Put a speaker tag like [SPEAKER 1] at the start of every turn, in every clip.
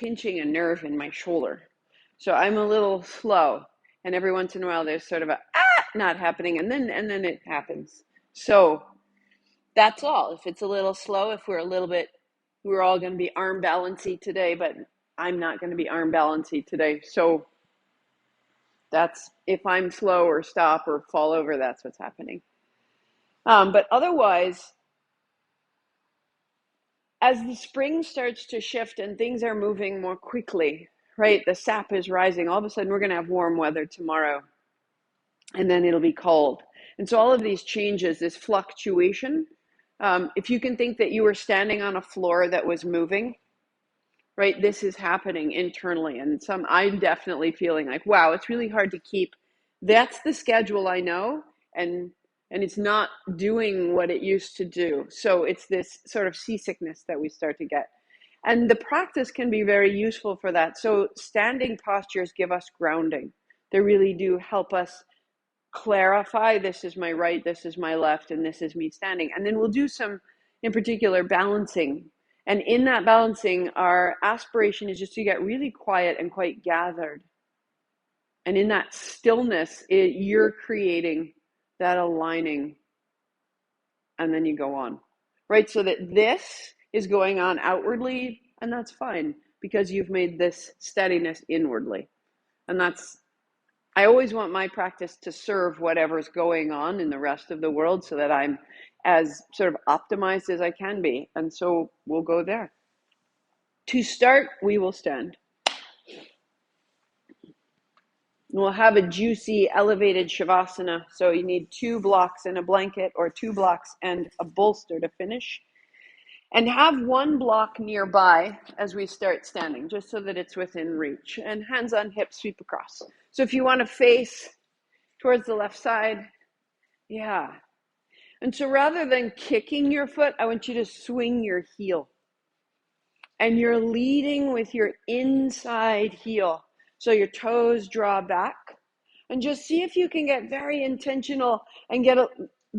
[SPEAKER 1] pinching a nerve in my shoulder. So I'm a little slow. And every once in a while there's sort of a not happening, and then it happens. So that's all. If it's a little slow, if we're all going to be arm balancy today, but I'm not going to be arm balancy today. So that's, if I'm slow or stop or fall over, that's what's happening. But otherwise, as the spring starts to shift and things are moving more quickly, right? The sap is rising. All of a sudden, we're going to have warm weather tomorrow, and then it'll be cold. And so all of these changes, this fluctuation, if you can think that you were standing on a floor that was moving, right? This is happening internally. And I'm definitely feeling like, wow, it's really hard to keep. That's the schedule I know. And it's not doing what it used to do. So it's this sort of seasickness that we start to get. And the practice can be very useful for that. So standing postures give us grounding. They really do help us clarify, this is my right, this is my left, and this is me standing. And then we'll do some, in particular, balancing. And in that balancing, our aspiration is just to get really quiet and quite gathered. And in that stillness, you're creating that aligning, and then you go on, right? So that this is going on outwardly, and that's fine, because you've made this steadiness inwardly. And I always want my practice to serve whatever's going on in the rest of the world, so that I'm as sort of optimized as I can be. And so we'll go there. To start, we will stand. We'll have a juicy, elevated Shavasana. So you need 2 blocks and a blanket, or 2 blocks and a bolster to finish. And have 1 block nearby as we start standing, just so that it's within reach. And hands on hips, sweep across. So if you want to face towards the left side, yeah. And so rather than kicking your foot, I want you to swing your heel. And you're leading with your inside heel. So your toes draw back. And just see if you can get very intentional and get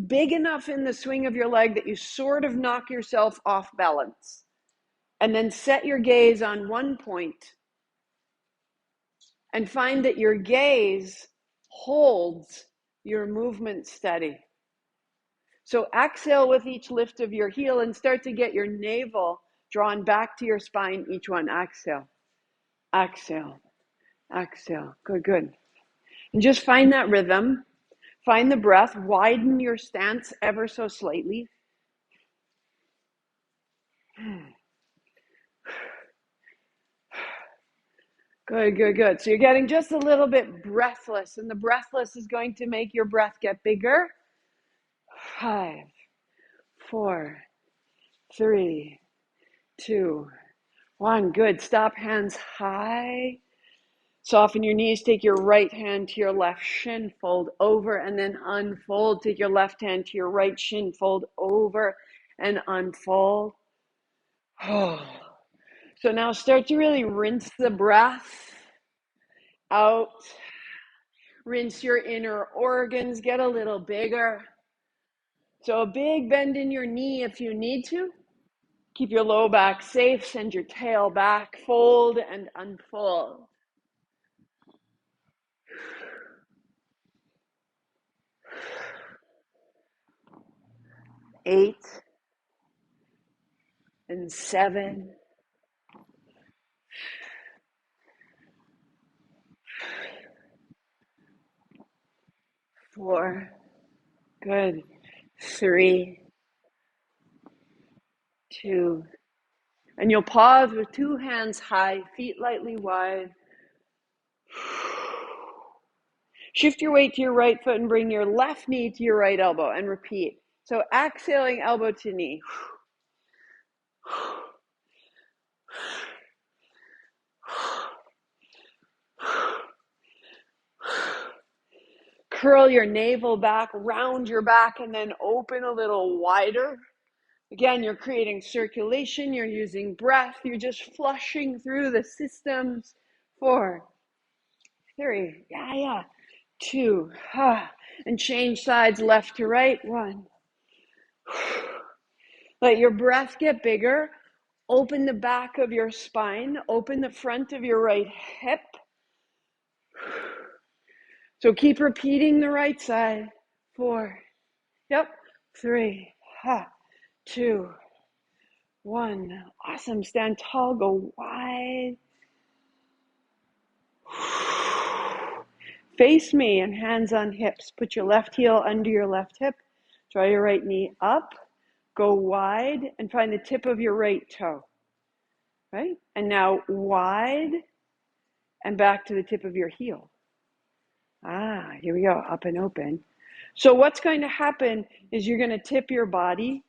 [SPEAKER 1] big enough in the swing of your leg that you sort of knock yourself off balance. And then set your gaze on one point. And find that your gaze holds your movement steady. So exhale with each lift of your heel and start to get your navel drawn back to your spine, each one. Exhale, exhale, exhale. Good, good. And just find that rhythm. Find the breath. Widen your stance ever so slightly. Good, good, good. So you're getting just a little bit breathless, and the breathless is going to make your breath get bigger. 5, 4, 3, 2, 1. Good. Stop, hands high. Soften your knees. Take your right hand to your left shin, fold over, and then unfold. Take your left hand to your right shin, fold over, and unfold. Oh. So now start to really rinse the breath out. Rinse your inner organs. Get a little bigger. So a big bend in your knee if you need to. Keep your low back safe. Send your tail back. Fold and unfold. Eight and 7. 4. Good. 3, 2. And you'll pause with 2 hands high, feet lightly wide. Shift your weight to your right foot and bring your left knee to your right elbow, and repeat. So exhaling, elbow to knee. Curl your navel back, round your back, and then open a little wider. Again, you're creating circulation, you're using breath, you're just flushing through the systems. 4, 3, 2, and change sides left to right. 1. Let your breath get bigger. Open the back of your spine. Open the front of your right hip. So keep repeating the right side. 4. Yep. 3. 2. 1. Awesome. Stand tall. Go wide. Face me and hands on hips. Put your left heel under your left hip. Draw your right knee up. Go wide and find the tip of your right toe. Right? And now wide and back to the tip of your heel. Here we go. Up and open. So what's going to happen is you're going to tip your body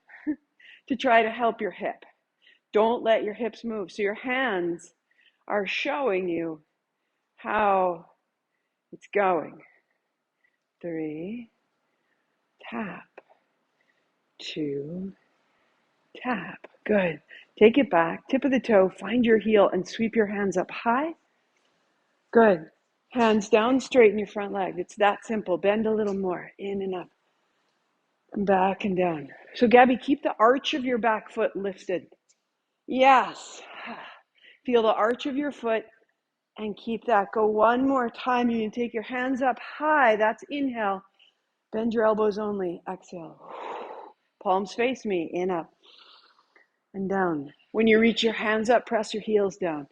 [SPEAKER 1] to try to help your hip. Don't let your hips move. So your hands are showing you how it's going. 3, tap. 2, tap. Good. Take it back. Tip of the toe. Find your heel and sweep your hands up high. Good. Hands down, straighten your front leg. It's that simple. Bend a little more. In and up. And back and down. So Gabby, keep the arch of your back foot lifted. Yes. Feel the arch of your foot and keep that. Go one more time. You can take your hands up high. That's inhale. Bend your elbows only. Exhale. Palms face me. In, up, and down. When you reach your hands up, press your heels down.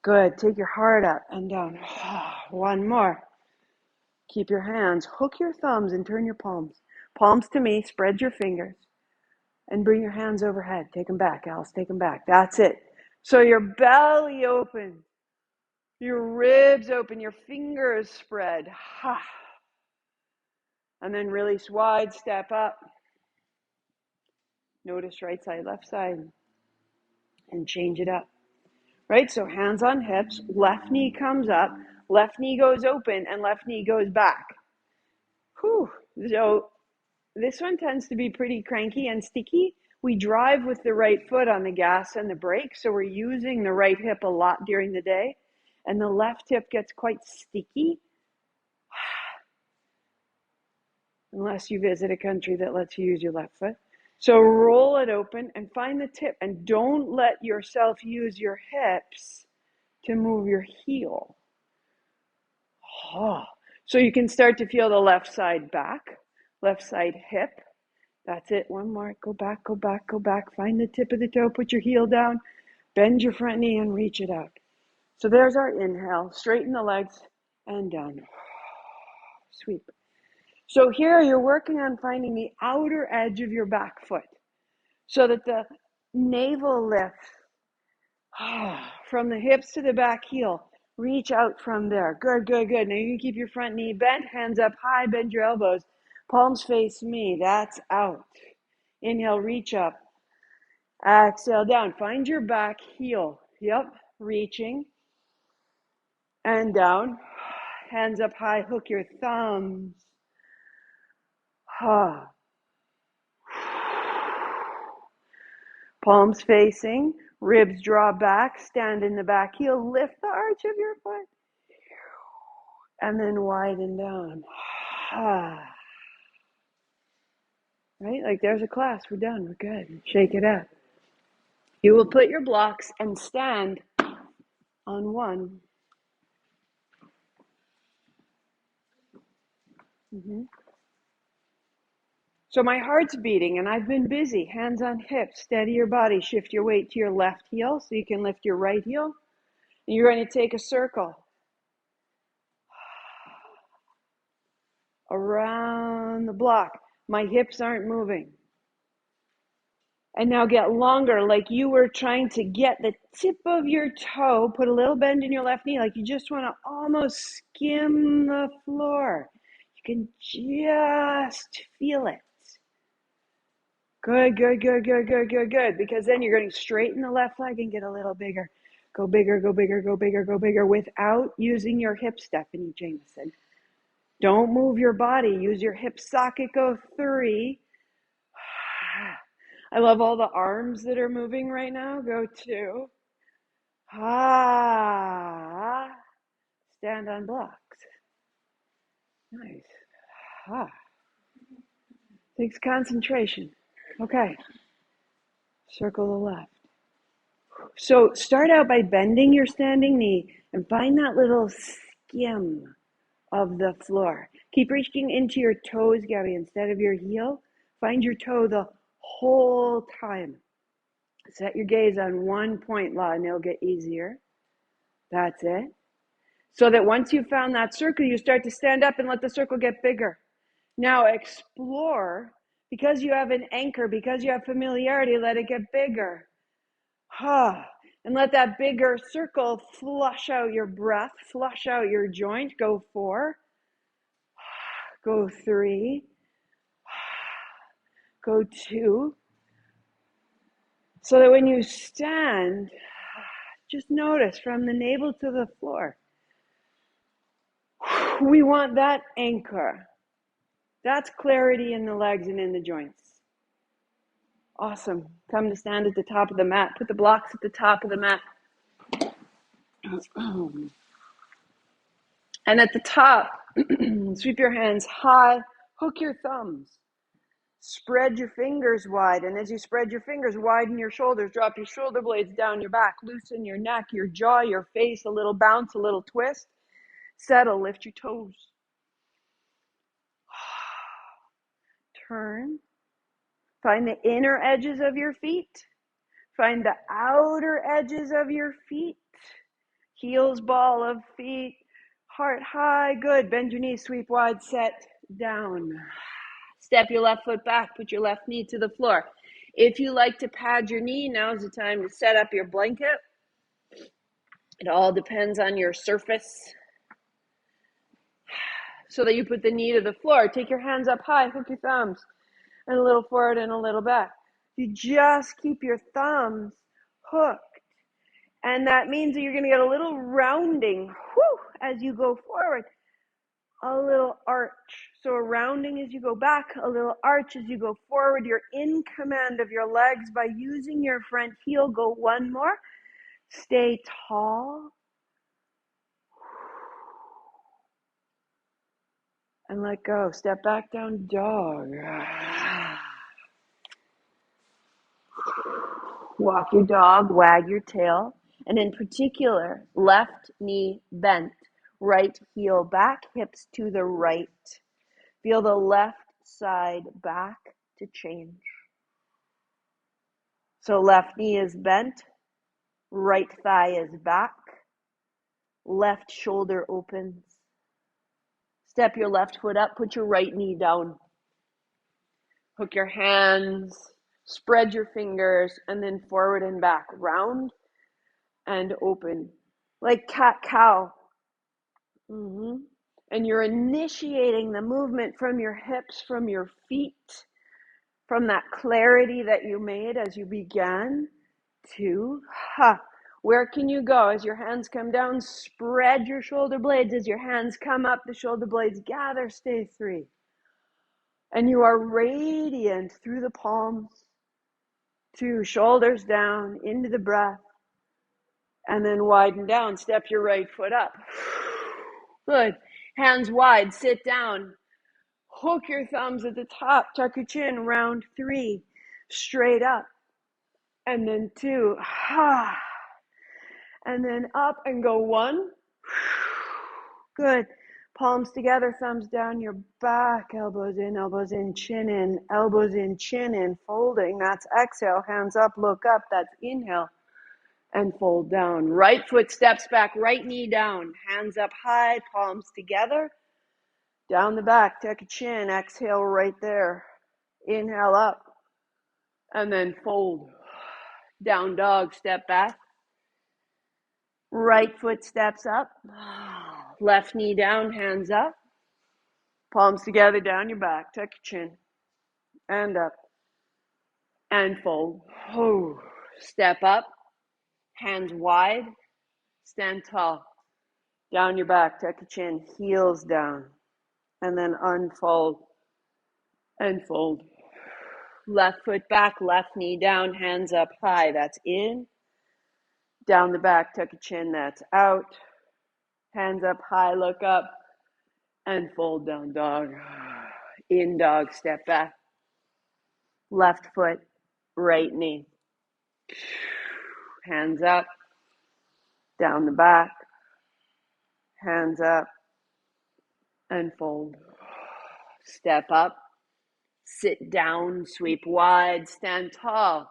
[SPEAKER 1] Good. Take your heart up and down. One more. Keep your hands. Hook your thumbs and turn your palms. Palms to me. Spread your fingers. And bring your hands overhead. Take them back, Alice. Take them back. That's it. So your belly open. Your ribs open. Your fingers spread. And then release wide. Step up. Notice right side, left side. And change it up. Right? So hands on hips. Left knee comes up. Left knee goes open. And left knee goes back. So this one tends to be pretty cranky and sticky. We drive with the right foot on the gas and the brake, so we're using the right hip a lot during the day, and the left hip gets quite sticky unless you visit a country that lets you use your left foot. So roll it open and find the tip, and don't let yourself use your hips to move your heel. So you can start to feel the left side back, left side hip. That's it. One more. Go back, go back, go back. Find the tip of the toe. Put your heel down. Bend your front knee and reach it out. So there's our inhale. Straighten the legs and down. Sweep. So here you're working on finding the outer edge of your back foot so that the navel lifts from the hips to the back heel. Reach out from there. Good, good, good. Now you can keep your front knee bent. Hands up high. Bend your elbows. Palms face me. That's out. Inhale, reach up. Exhale, down. Find your back heel. Yep, reaching. And down. Hands up high. Hook your thumbs. Palms facing. Ribs draw back. Stand in the back heel. Lift the arch of your foot. And then widen down. Right? Like there's a class. We're done. We're good. Shake it up. You will put your blocks and stand on one. So my heart's beating and I've been busy. Hands on hips. Steady your body. Shift your weight to your left heel so you can lift your right heel. And you're going to take a circle around the block. My hips aren't moving. And now get longer, like you were trying to get the tip of your toe, put a little bend in your left knee, like you just want to almost skim the floor. You can just feel it. Good, good, good, good, good, good, good. Because then you're going to straighten the left leg and get a little bigger. Go bigger, go bigger, go bigger, go bigger without using your hip, Stephanie Jameson. Don't move your body. Use your hip socket. Go 3. I love all the arms that are moving right now. Go 2. Stand on blocks. Nice. Takes concentration. Okay. Circle the left. So start out by bending your standing knee and find that little skim of the floor. Keep reaching into your toes, Gabby, instead of your heel. Find your toe the whole time. Set your gaze on one point, La, and it'll get easier. That's it. So that once you've found that circle, you start to stand up and let the circle get bigger. Now explore, because you have an anchor, because you have familiarity, let it get bigger. And let that bigger circle flush out your breath, flush out your joint. Go 4, go 3, go 2. So that when you stand, just notice from the navel to the floor. We want that anchor. That's clarity in the legs and in the joints. Awesome. Come to stand at the top of the mat. Put the blocks at the top of the mat. And at the top, sweep your hands high, hook your thumbs. Spread your fingers wide, and as you spread your fingers, widen your shoulders, drop your shoulder blades down your back, loosen your neck, your jaw, your face, a little bounce, a little twist. Settle, lift your toes. Turn. Find the inner edges of your feet. Find the outer edges of your feet. Heels, ball of feet. Heart high, good. Bend your knees, sweep wide, set down. Step your left foot back, put your left knee to the floor. If you like to pad your knee, now's the time to set up your blanket. It all depends on your surface. So that you put the knee to the floor. Take your hands up high, hook your thumbs, and a little forward and a little back. You just keep your thumbs hooked. And that means that you're going to get a little rounding as you go forward. A little arch. So a rounding as you go back, a little arch as you go forward. You're in command of your legs by using your front heel. Go one more. Stay tall. And let go. Step back down, dog. Walk your dog, wag your tail. And in particular, left knee bent. Right heel back, hips to the right. Feel the left side back to change. So left knee is bent, right thigh is back, left shoulder opens. Step your left foot up, put your right knee down. Hook your hands, spread your fingers, and then forward and back. Round and open. Like cat-cow. And you're initiating the movement from your hips, from your feet, from that clarity that you made as you began to, where can you go? As your hands come down, spread your shoulder blades. As your hands come up, the shoulder blades gather, stay 3. And you are radiant through the palms, 2, shoulders down, into the breath, and then widen down. Step your right foot up. Good. Hands wide, sit down. Hook your thumbs at the top, tuck your chin, round 3, straight up. And then 2, and then up and go 1. Good. Palms together, thumbs down your back, elbows in, chin in, elbows in, chin in, folding. That's exhale, hands up, look up. That's inhale. And fold down. Right foot steps back, right knee down, hands up high, palms together. Down the back, tuck your chin, exhale right there. Inhale up, and then fold. Down dog, step back. Right foot steps up. Left knee down, hands up. Palms together, down your back, tuck your chin. And up. And fold. Step up, hands wide, stand tall. Down your back, tuck your chin, heels down. And then unfold and fold. Left foot back, left knee down, hands up high. That's in. Down the back, tuck your chin, that's out. Hands up high, look up, and fold down dog. In dog, step back. Left foot, right knee. Hands up, down the back, hands up, and fold. Step up, sit down, sweep wide, stand tall.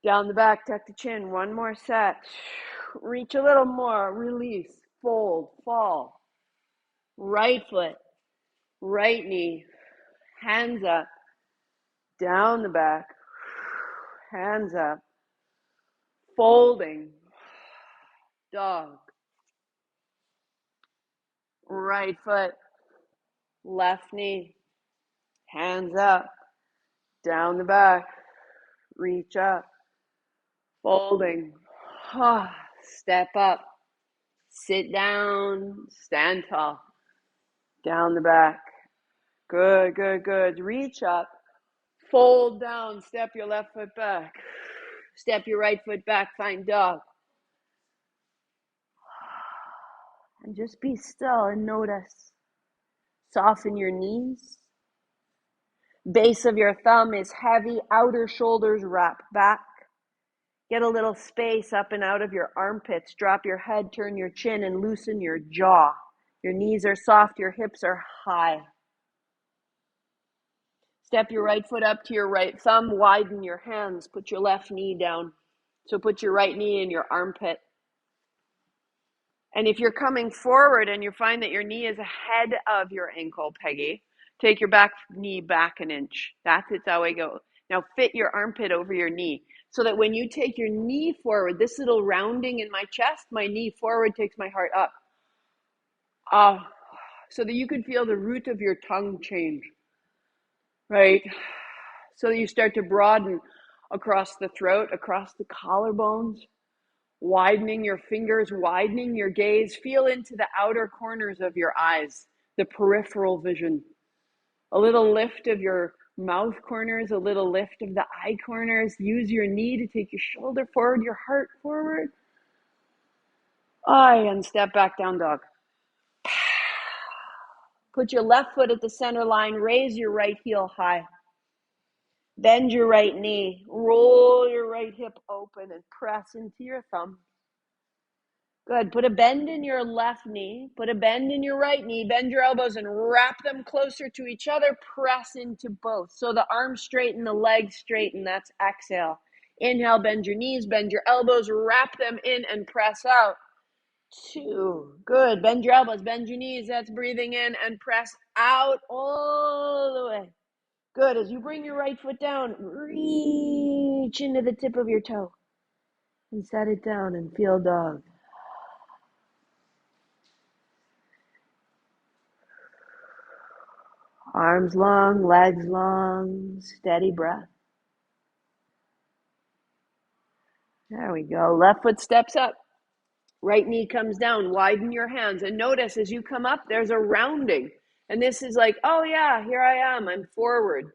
[SPEAKER 1] Down the back, tuck the chin. One more set. Reach a little more, release, fold, fall. Right foot, right knee, hands up, down the back, hands up, folding, dog. Right foot, left knee, hands up, down the back, reach up, folding, step up, sit down, stand tall, down the back. Good, good, good. Reach up, fold down, step your left foot back, step your right foot back, find dog. And just be still and notice. Soften your knees. Base of your thumb is heavy, outer shoulders wrap back. Get a little space up and out of your armpits. Drop your head, turn your chin, and loosen your jaw. Your knees are soft, your hips are high. Step your right foot up to your right thumb, widen your hands, put your left knee down. So put your right knee in your armpit. And if you're coming forward and you find that your knee is ahead of your ankle, Peggy, take your back knee back an inch. That's it, how I go. Now fit your armpit over your knee so that when you take your knee forward, this little rounding in my chest, my knee forward takes my heart up. So that you can feel the root of your tongue change, right? So that you start to broaden across the throat, across the collarbones, widening your fingers, widening your gaze. Feel into the outer corners of your eyes, the peripheral vision. A little lift of your mouth corners, a little lift of the eye corners. Use your knee to take your shoulder forward, your heart forward. And step back, down dog. Put your left foot at the center line. Raise your right heel high. Bend your right knee. Roll your right hip open and press into your thumb. Good. Put a bend in your left knee. Put a bend in your right knee. Bend your elbows and wrap them closer to each other. Press into both. So the arms straighten, the legs straighten. That's exhale. Inhale, bend your knees, bend your elbows, wrap them in and press out. 2. Good. Bend your elbows, bend your knees. That's breathing in and press out all the way. Good. As you bring your right foot down, reach into the tip of your toe and set it down and feel dog. Arms long, legs long, steady breath. There we go. Left foot steps up. Right knee comes down. Widen your hands. And notice as you come up, there's a rounding. And this is like, oh yeah, here I am. I'm forward.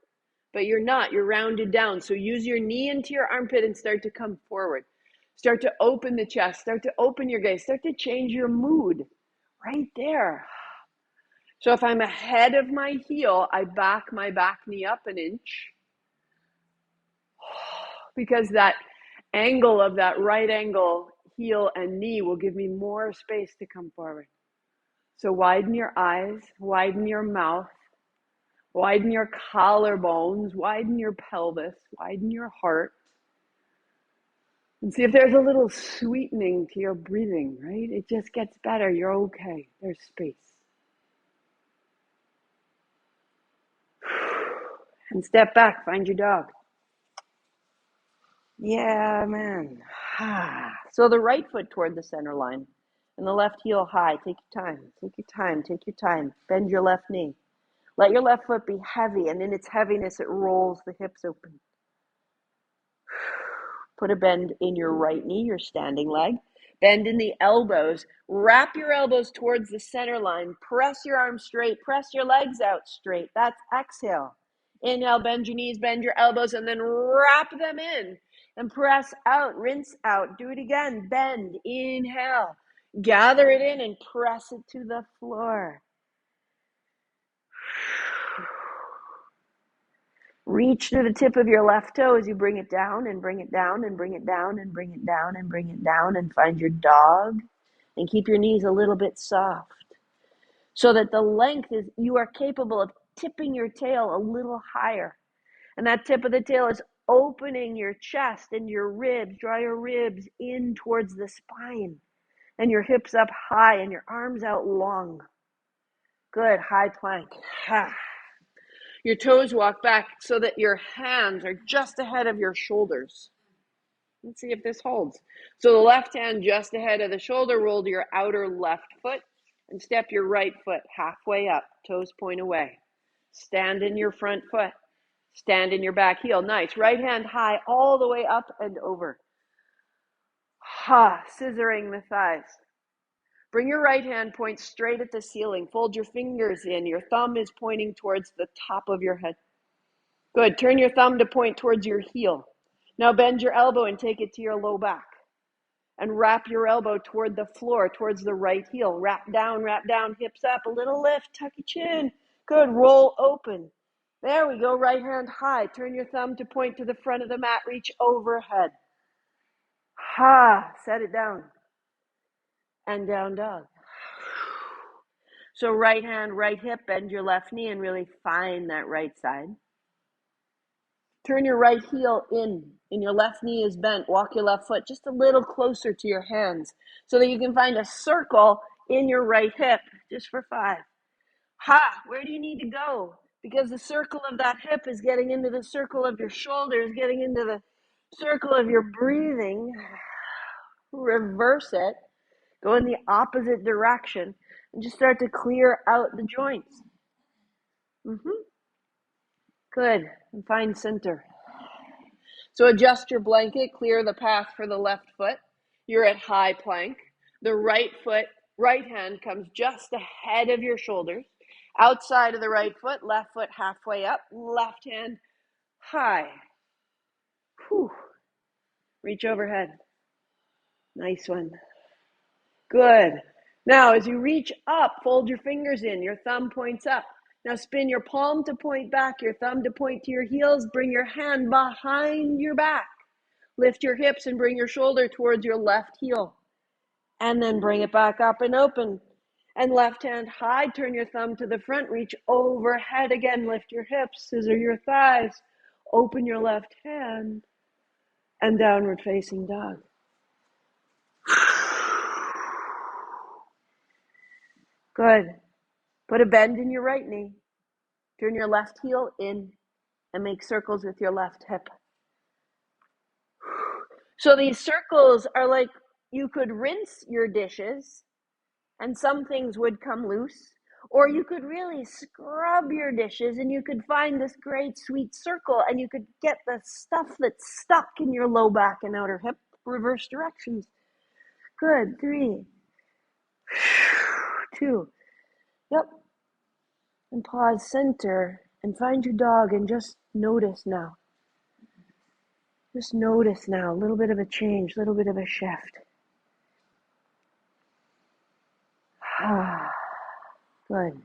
[SPEAKER 1] But you're not. You're rounded down. So use your knee into your armpit and start to come forward. Start to open the chest. Start to open your gaze. Start to change your mood. Right there. So if I'm ahead of my heel, I back my back knee up an inch. Because that angle of that right angle, heel and knee will give me more space to come forward. So widen your eyes, widen your mouth, widen your collarbones, widen your pelvis, widen your heart. And see if there's a little sweetening to your breathing, right? It just gets better. You're okay. There's space. And step back, find your dog. Yeah, man. So the right foot toward the center line and the left heel high. Take your time, take your time, take your time. Bend your left knee. Let your left foot be heavy, and in its heaviness, it rolls the hips open. Put a bend in your right knee, your standing leg. Bend in the elbows. Wrap your elbows towards the center line. Press your arms straight. Press your legs out straight. That's exhale. Inhale, bend your knees, bend your elbows, and then wrap them in. And press out, rinse out. Do it again. Bend, inhale. Gather it in and press it to the floor. Reach through the tip of your left toe as you bring it down and bring it down and bring it down and bring it down and bring it down and find your dog. And keep your knees a little bit soft so that the length is, you are capable of tipping your tail a little higher. And that tip of the tail is opening your chest and your ribs. Draw your ribs in towards the spine and your hips up high and your arms out long. Good, high plank. Your toes walk back so that your hands are just ahead of your shoulders. Let's see if this holds. So the left hand just ahead of the shoulder, roll to your outer left foot and step your right foot halfway up. Toes point away. Stand in your front foot. Stand in your back heel. Nice. Right hand high all the way up and over. Scissoring the thighs. Bring your right hand point straight at the ceiling. Fold your fingers in. Your thumb is pointing towards the top of your head. Good. Turn your thumb to point towards your heel. Now bend your elbow and take it to your low back. And wrap your elbow toward the floor, towards the right heel. Wrap down, hips up, a little lift, tuck your chin. Good. Roll open. There we go. Right hand high. Turn your thumb to point to the front of the mat. Reach overhead. Set it down. And down dog. So right hand, right hip, bend your left knee and really find that right side. Turn your right heel in and your left knee is bent. Walk your left foot just a little closer to your hands so that you can find a circle in your right hip, just for 5. Where do you need to go? Because the circle of that hip is getting into the circle of your shoulders, getting into the circle of your breathing. Reverse it. Go in the opposite direction and just start to clear out the joints. Good. And find center. So adjust your blanket, clear the path for the left foot. You're at high plank. The right hand comes just ahead of your shoulders. Outside of the right foot, left foot halfway up, left hand high. Reach overhead. Nice one. Good. Now, as you reach up, fold your fingers in. Your thumb points up. Now spin your palm to point back, your thumb to point to your heels. Bring your hand behind your back. Lift your hips and bring your shoulder towards your left heel. And then bring it back up and open. And left hand high, turn your thumb to the front, reach overhead again. Lift your hips, scissor your thighs. Open your left hand. And downward facing dog. Good. Put a bend in your right knee. Turn your left heel in and make circles with your left hip. So these circles are like you could rinse your dishes and some things would come loose, or you could really scrub your dishes and you could find this great sweet circle and you could get the stuff that's stuck in your low back and outer hip, reverse directions. Good. 3, 2, yep. And pause, center, and find your dog and just notice now. Just notice now, a little bit of a change, a little bit of a shift. Good.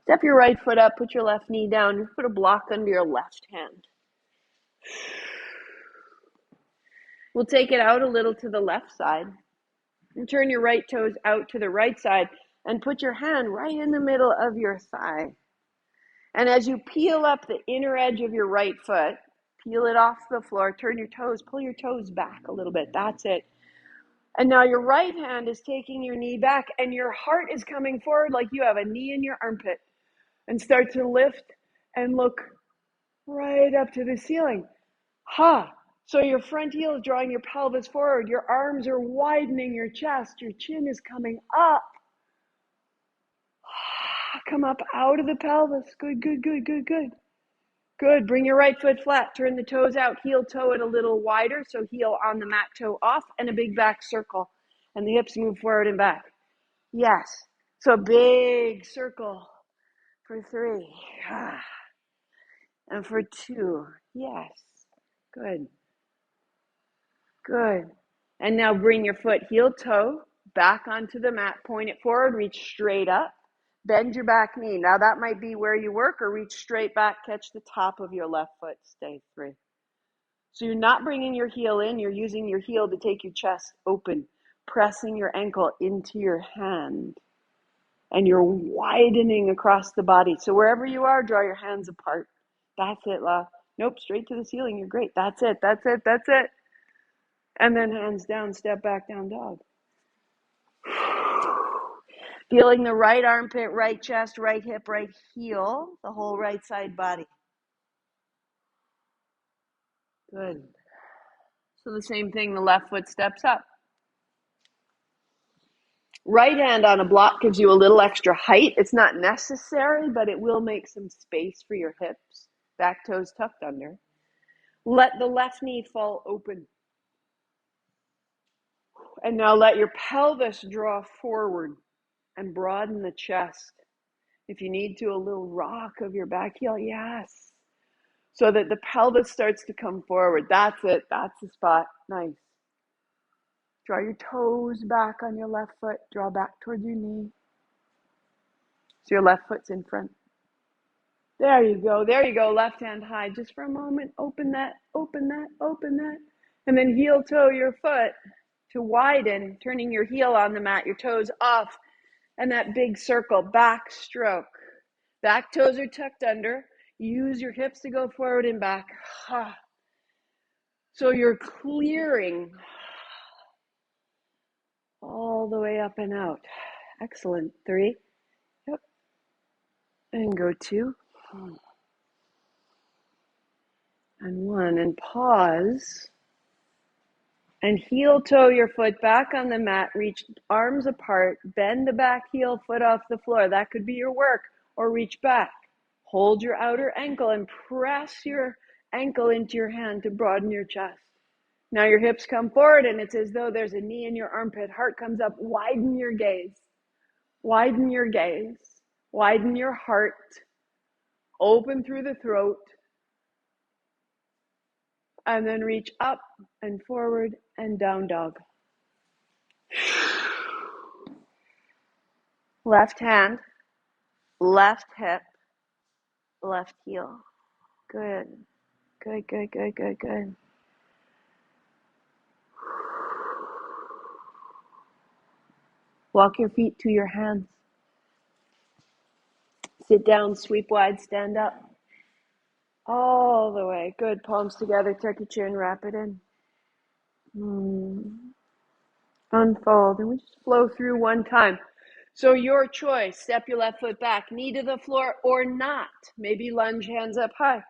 [SPEAKER 1] Step your right foot up, put your left knee down, just put a block under your left hand. We'll take it out a little to the left side and turn your right toes out to the right side and put your hand right in the middle of your thigh. And as you peel up the inner edge of your right foot, peel it off the floor, turn your toes, pull your toes back a little bit. That's it. And now your right hand is taking your knee back and your heart is coming forward like you have a knee in your armpit. And start to lift and look right up to the ceiling. So your front heel is drawing your pelvis forward. Your arms are widening your chest. Your chin is coming up. Come up out of the pelvis. Good, good, good, good, good. Good. Bring your right foot flat. Turn the toes out. Heel toe it a little wider. So heel on the mat, toe off, and a big back circle. And the hips move forward and back. Yes. So big circle for 3. And for 2. Yes. Good. Good. And now bring your foot heel toe back onto the mat. Point it forward. Reach straight up. Bend your back knee. Now that might be where you work, or reach straight back, catch the top of your left foot. Stay 3. So you're not bringing your heel in, you're using your heel to take your chest open, pressing your ankle into your hand. And you're widening across the body. So wherever you are, draw your hands apart. That's it, La. Nope, straight to the ceiling. You're great. That's it, that's it, that's it. And then hands down, step back, down dog. Feeling the right armpit, right chest, right hip, right heel, the whole right side body. Good. So the same thing, the left foot steps up. Right hand on a block gives you a little extra height. It's not necessary, but it will make some space for your hips. Back toes tucked under. Let the left knee fall open. And now let your pelvis draw forward and broaden the chest. If you need to, a little rock of your back heel, yes. So that the pelvis starts to come forward. That's it. That's the spot. Nice. Draw your toes back on your left foot. Draw back towards your knee. So your left foot's in front. There you go. There you go. Left hand high. Just for a moment. Open that. Open that. Open that. And then heel toe your foot to widen, turning your heel on the mat, your toes off, and that big circle, back stroke. Back toes are tucked under. Use your hips to go forward and back. So you're clearing all the way up and out. Excellent. 3. Yep. And go 2. And 1. And pause. And heel toe your foot back on the mat. Reach arms apart. Bend the back heel foot off the floor. That could be your work. Or reach back. Hold your outer ankle and press your ankle into your hand to broaden your chest. Now your hips come forward and it's as though there's a knee in your armpit. Heart comes up. Widen your gaze. Widen your gaze. Widen your heart. Open through the throat. And then reach up and forward and down dog. Left hand, left hip, left heel. Good. Good, good, good, good, good. Walk your feet to your hands. Sit down, sweep wide, stand up. All the way. Good. Palms together, tuck your chin, wrap it in. Unfold. And we just flow through one time. So your choice. Step your left foot back, knee to the floor or not. Maybe lunge, hands up high.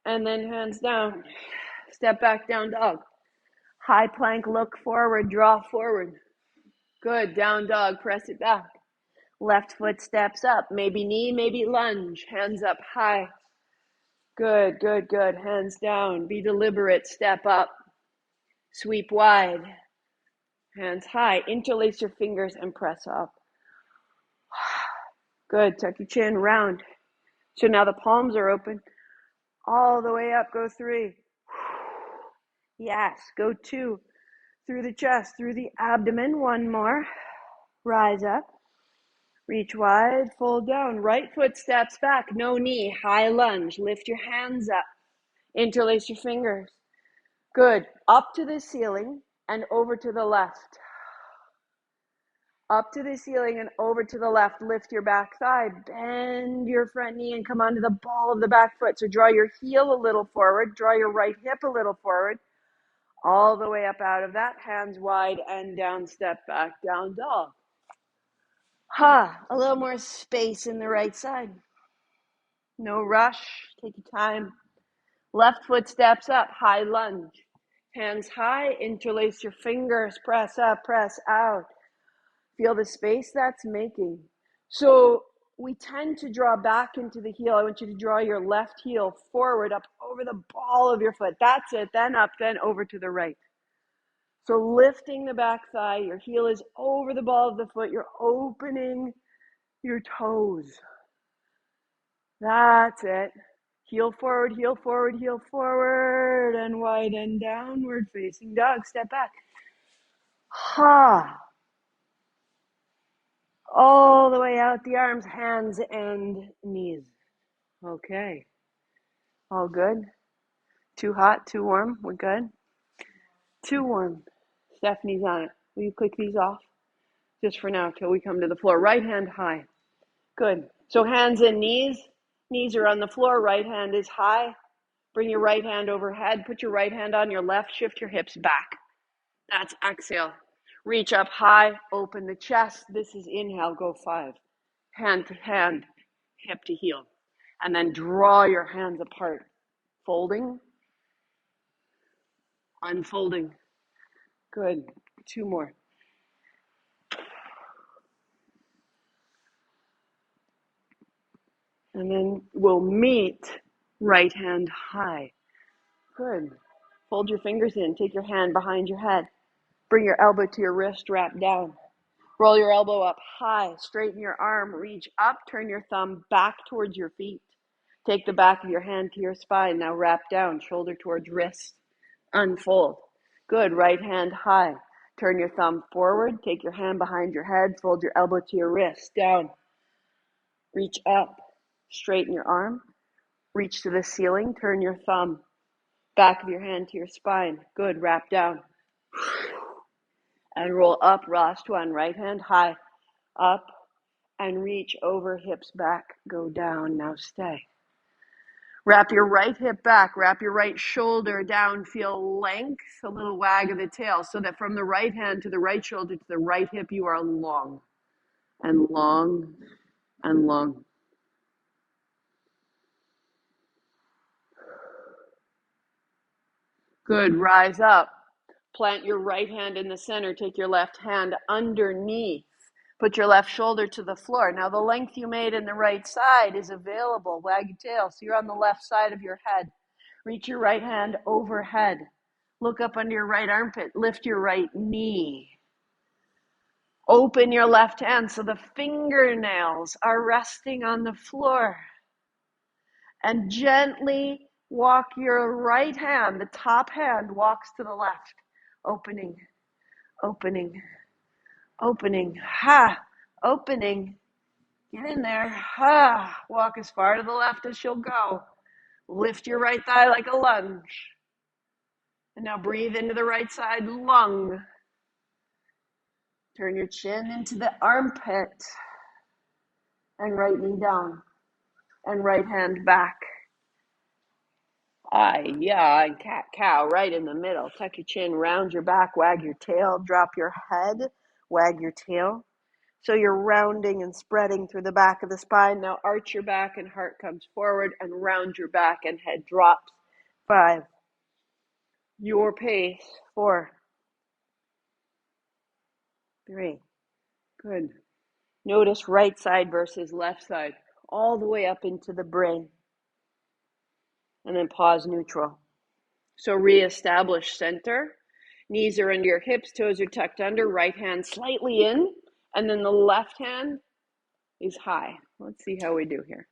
[SPEAKER 1] And then hands down. Step back, down dog. High plank, look forward, draw forward. Good. Down dog, press it back. Left foot steps up. Maybe knee, maybe lunge. Hands up high. Good, good, good. Hands down. Be deliberate. Step up. Sweep wide. Hands high. Interlace your fingers and press up. Good. Tuck your chin, round. So now the palms are open. All the way up. Go 3. Yes. Go 2. Through the chest, through the abdomen. 1 more. Rise up. Reach wide, fold down. Right foot steps back, no knee, high lunge. Lift your hands up. Interlace your fingers. Good. Up to the ceiling and over to the left. Up to the ceiling and over to the left. Lift your back thigh. Bend your front knee and come onto the ball of the back foot. So draw your heel a little forward. Draw your right hip a little forward. All the way up out of that. Hands wide and down. Step back. Down dog. A little more space in the right side. No rush. Take your time. Left foot steps up. High lunge. Hands high. Interlace your fingers. Press up. Press out. Feel the space that's making. So we tend to draw back into the heel. I want you to draw your left heel forward up over the ball of your foot. That's it. Then up, then over to the right. So lifting the back thigh. Your heel is over the ball of the foot. You're opening your toes. That's it. Heel forward, heel forward, heel forward, and wide and downward facing dog. Step back. All the way out the arms, hands and knees. Okay. All good? Too hot, too warm? We're good? Too warm. Stephanie's on it. Will you click these off? Just for now, till we come to the floor. Right hand high. Good. So hands and knees. Knees are on the floor. Right hand is high. Bring your right hand overhead. Put your right hand on your left. Shift your hips back. That's exhale. Reach up high. Open the chest. This is inhale. Go 5. Hand to hand. Hip to heel. And then draw your hands apart. Folding. Unfolding. Good. 2 more. And then we'll meet right hand high. Good. Fold your fingers in. Take your hand behind your head. Bring your elbow to your wrist. Wrap down. Roll your elbow up high. Straighten your arm. Reach up. Turn your thumb back towards your feet. Take the back of your hand to your spine. Now wrap down. Shoulder towards wrist. Unfold. Good. Right hand high. Turn your thumb forward. Take your hand behind your head. Fold your elbow to your wrist. Down. Reach up. Straighten your arm. Reach to the ceiling. Turn your thumb. Back of your hand to your spine. Good. Wrap down. And roll up. Last one. Right hand high. Up. And reach over. Hips back. Go down. Now stay. Wrap your right hip back. Wrap your right shoulder down. Feel length. A little wag of the tail. So that from the right hand to the right shoulder to the right hip, you are long. And long. And long. Good. Rise up. Plant your right hand in the center. Take your left hand underneath. Put your left shoulder to the floor. Now the length you made in the right side is available. Wag your tail. So you're on the left side of your head. Reach your right hand overhead. Look up under your right armpit. Lift your right knee. Open your left hand so the fingernails are resting on the floor. And gently walk your right hand, the top hand walks to the left. Opening, opening, opening. Ha! Opening. Get in there. Ha! Walk as far to the left as you'll go. Lift your right thigh like a lunge. And now breathe into the right side lung. Turn your chin into the armpit. And right knee down. And right hand back. Yeah, and cat cow right in the middle. Tuck your chin, round your back, wag your tail, drop your head, wag your tail. So you're rounding and spreading through the back of the spine. Now arch your back and heart comes forward and round your back and head drops. 5. Your pace. 4. 3. Good. Notice right side versus left side. All the way up into the brain. And then pause neutral. So reestablish center. Knees are under your hips, toes are tucked under, right hand slightly in, and then the left hand is high. Let's see how we do here.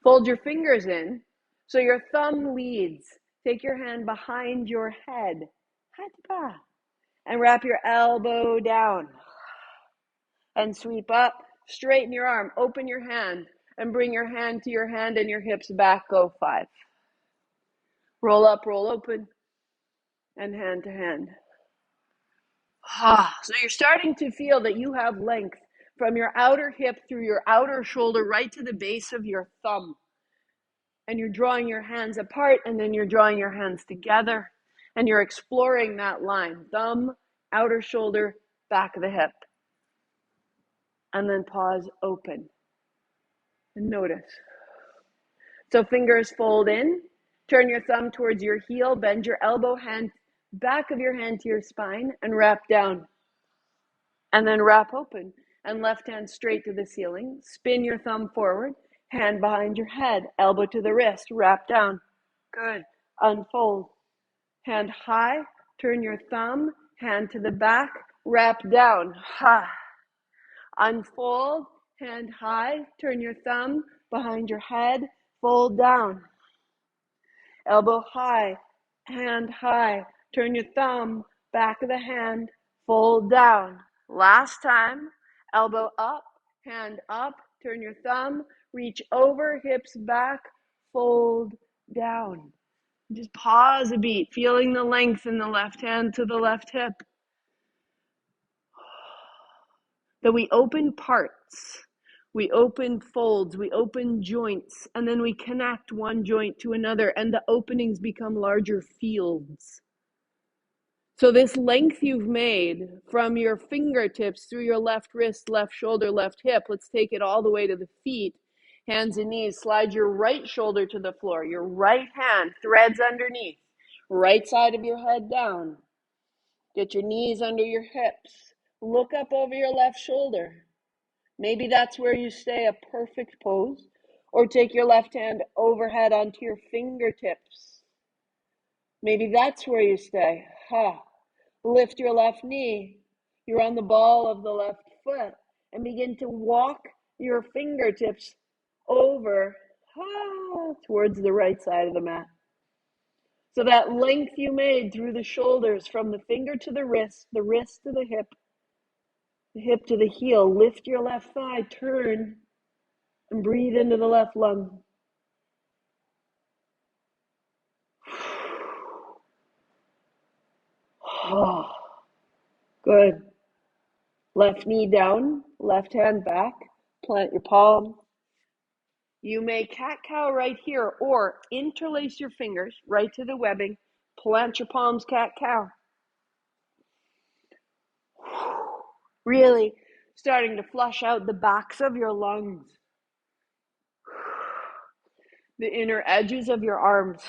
[SPEAKER 1] Fold your fingers in, so your thumb leads. Take your hand behind your head, and wrap your elbow down. And sweep up, straighten your arm, open your hand, and bring your hand to your hand and your hips back, go 5. Roll up, roll open, and hand to hand. So you're starting to feel that you have length from your outer hip through your outer shoulder right to the base of your thumb. And you're drawing your hands apart and then you're drawing your hands together and you're exploring that line. Thumb, outer shoulder, back of the hip. And then pause, open. And notice. So fingers fold in. Turn your thumb towards your heel. Bend your elbow, hand, back of your hand to your spine and wrap down. And then wrap open and left hand straight to the ceiling. Spin your thumb forward, hand behind your head, elbow to the wrist, wrap down. Good. Unfold. Hand high, turn your thumb, hand to the back, wrap down. Ha. Unfold, hand high, turn your thumb behind your head, fold down. Elbow high, hand high, turn your thumb, back of the hand, fold down. Last time, elbow up, hand up, turn your thumb, reach over, hips back, fold down. Just pause a beat, feeling the length in the left hand to the left hip. That we open parts, we open folds, we open joints, and then we connect one joint to another, and the openings become larger fields. So this length you've made from your fingertips through your left wrist, left shoulder, left hip, let's take it all the way to the feet, hands and knees. Slide your right shoulder to the floor, your right hand threads underneath, right side of your head down. Get your knees under your hips. Look up over your left shoulder. Maybe that's where you stay, a perfect pose. Or take your left hand overhead onto your fingertips. Maybe that's where you stay. Lift your left knee. You're on the ball of the left foot. And begin to walk your fingertips over towards the right side of the mat. So that length you made through the shoulders, from the finger to the wrist to the hip to the heel. Lift your left thigh, turn, and breathe into the left lung. Good. Left knee down, left hand back, plant your palm. You may cat-cow right here, or interlace your fingers right to the webbing, plant your palms cat-cow. Really starting to flush out the backs of your lungs, the inner edges of your arms.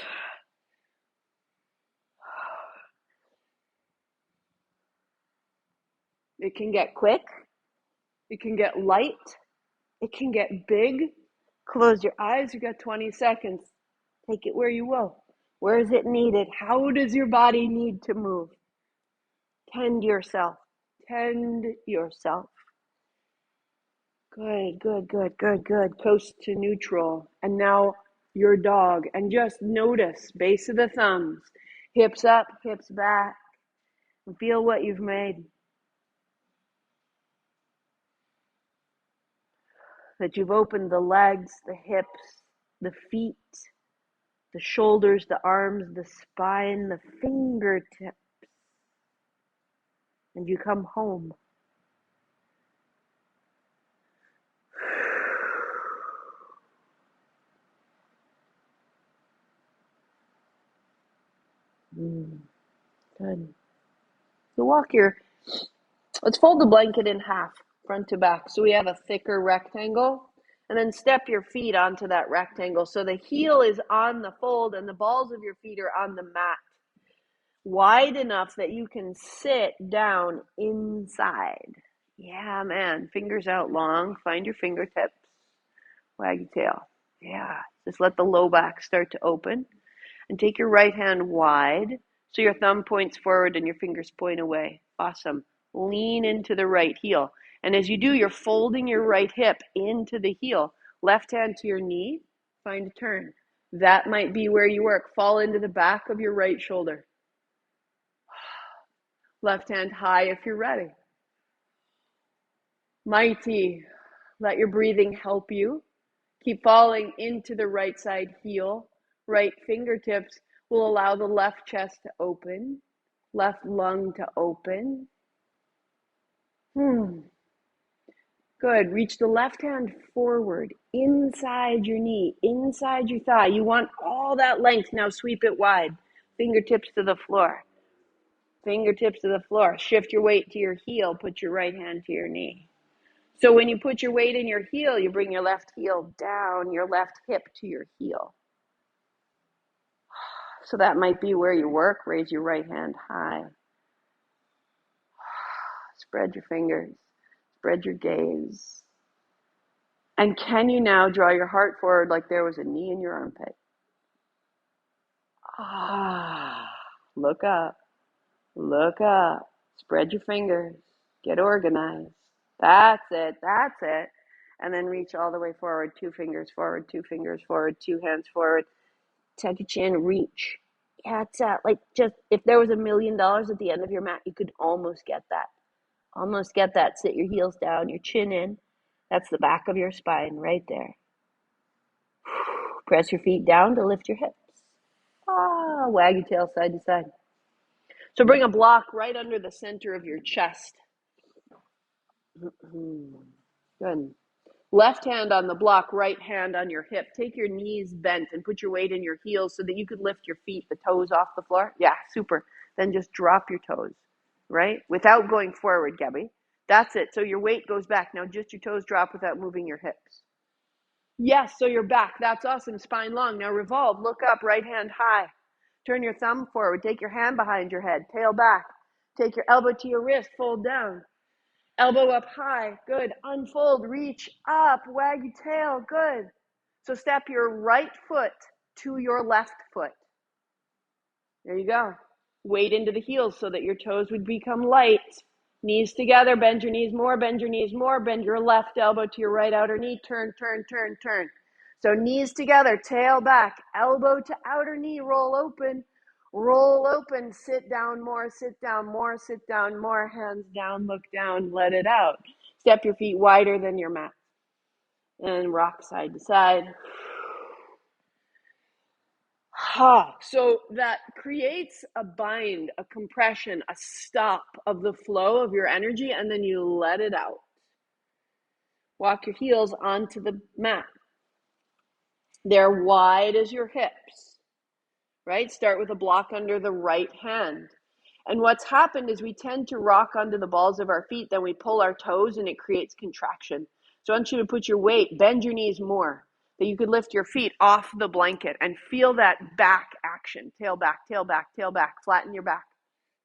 [SPEAKER 1] It can get quick, it can get light, it can get big. Close your eyes, you got 20 seconds. Take it where you will. Where is it needed? How does your body need to move? Tend yourself. Tend yourself. Good, good, good, good, good. Coast to neutral. And now your dog. And just notice, base of the thumbs, hips up, hips back. And feel what you've made. That you've opened the legs, the hips, the feet, the shoulders, the arms, the spine, the fingertips. And you come home. Good. So let's fold the blanket in half, front to back. So we have a thicker rectangle. And then step your feet onto that rectangle. So the heel is on the fold and the balls of your feet are on the mat. Wide enough that you can sit down inside. Yeah, man. Fingers out long. Find your fingertips. Wag your tail. Yeah. Just let the low back start to open. And take your right hand wide so your thumb points forward and your fingers point away. Awesome. Lean into the right heel. And as you do, you're folding your right hip into the heel. Left hand to your knee. Find a turn. That might be where you work. Fall into the back of your right shoulder. Left hand high if you're ready. Mighty. Let your breathing help you. Keep falling into the right side heel. Right fingertips will allow the left chest to open, left lung to open. Good. Reach the left hand forward, inside your knee, inside your thigh. You want all that length. Now sweep it wide. Fingertips to the floor. Fingertips to the floor. Shift your weight to your heel. Put your right hand to your knee. So when you put your weight in your heel, you bring your left heel down, your left hip to your heel. So that might be where you work. Raise your right hand high. Spread your fingers. Spread your gaze. And can you now draw your heart forward like there was a knee in your armpit? Look up. Look up. Spread your fingers. Get organized. That's it. That's it. And then reach all the way forward. 2 fingers forward. 2 fingers forward. 2 hands forward. Tuck your chin. Reach. Yeah, it's like just if there was $1 million at the end of your mat, you could almost get that.
[SPEAKER 2] Almost get that. Sit your heels down, your chin in. That's the back of your spine right there. Press your feet down to lift your hips. Wag your tail side to side. So bring a block right under the center of your chest. Good. Left hand on the block, right hand on your hip. Take your knees bent and put your weight in your heels so that you could lift your feet, the toes off the floor. Yeah, super. Then just drop your toes, right? Without going forward, Gabby. That's it. So your weight goes back. Now just your toes drop without moving your hips. Yes, so you're back. That's awesome. Spine long. Now revolve. Look up, right hand high. Turn your thumb forward. Take your hand behind your head. Tail back. Take your elbow to your wrist. Fold down. Elbow up high. Good. Unfold. Reach up. Wag your tail. Good. So step your right foot to your left foot. There you go. Weight into the heels so that your toes would become light. Knees together. Bend your knees more. Bend your knees more. Bend your left elbow to your right outer knee. Turn, turn, turn, turn. So knees together. Tail back. Elbow to outer knee. Roll open. Roll open, sit down more, sit down more, sit down more, hands down, look down, let it out. Step your feet wider than your mat. And rock side to side. So that creates a bind, a compression, a stop of the flow of your energy, and then you let it out. Walk your heels onto the mat. They're wide as your hips. Right? Start with a block under the right hand. And what's happened is we tend to rock onto the balls of our feet, then we pull our toes and it creates contraction. So I want you to put your weight, bend your knees more, that you could lift your feet off the blanket and feel that back action. Tail back, tail back, tail back, flatten your back.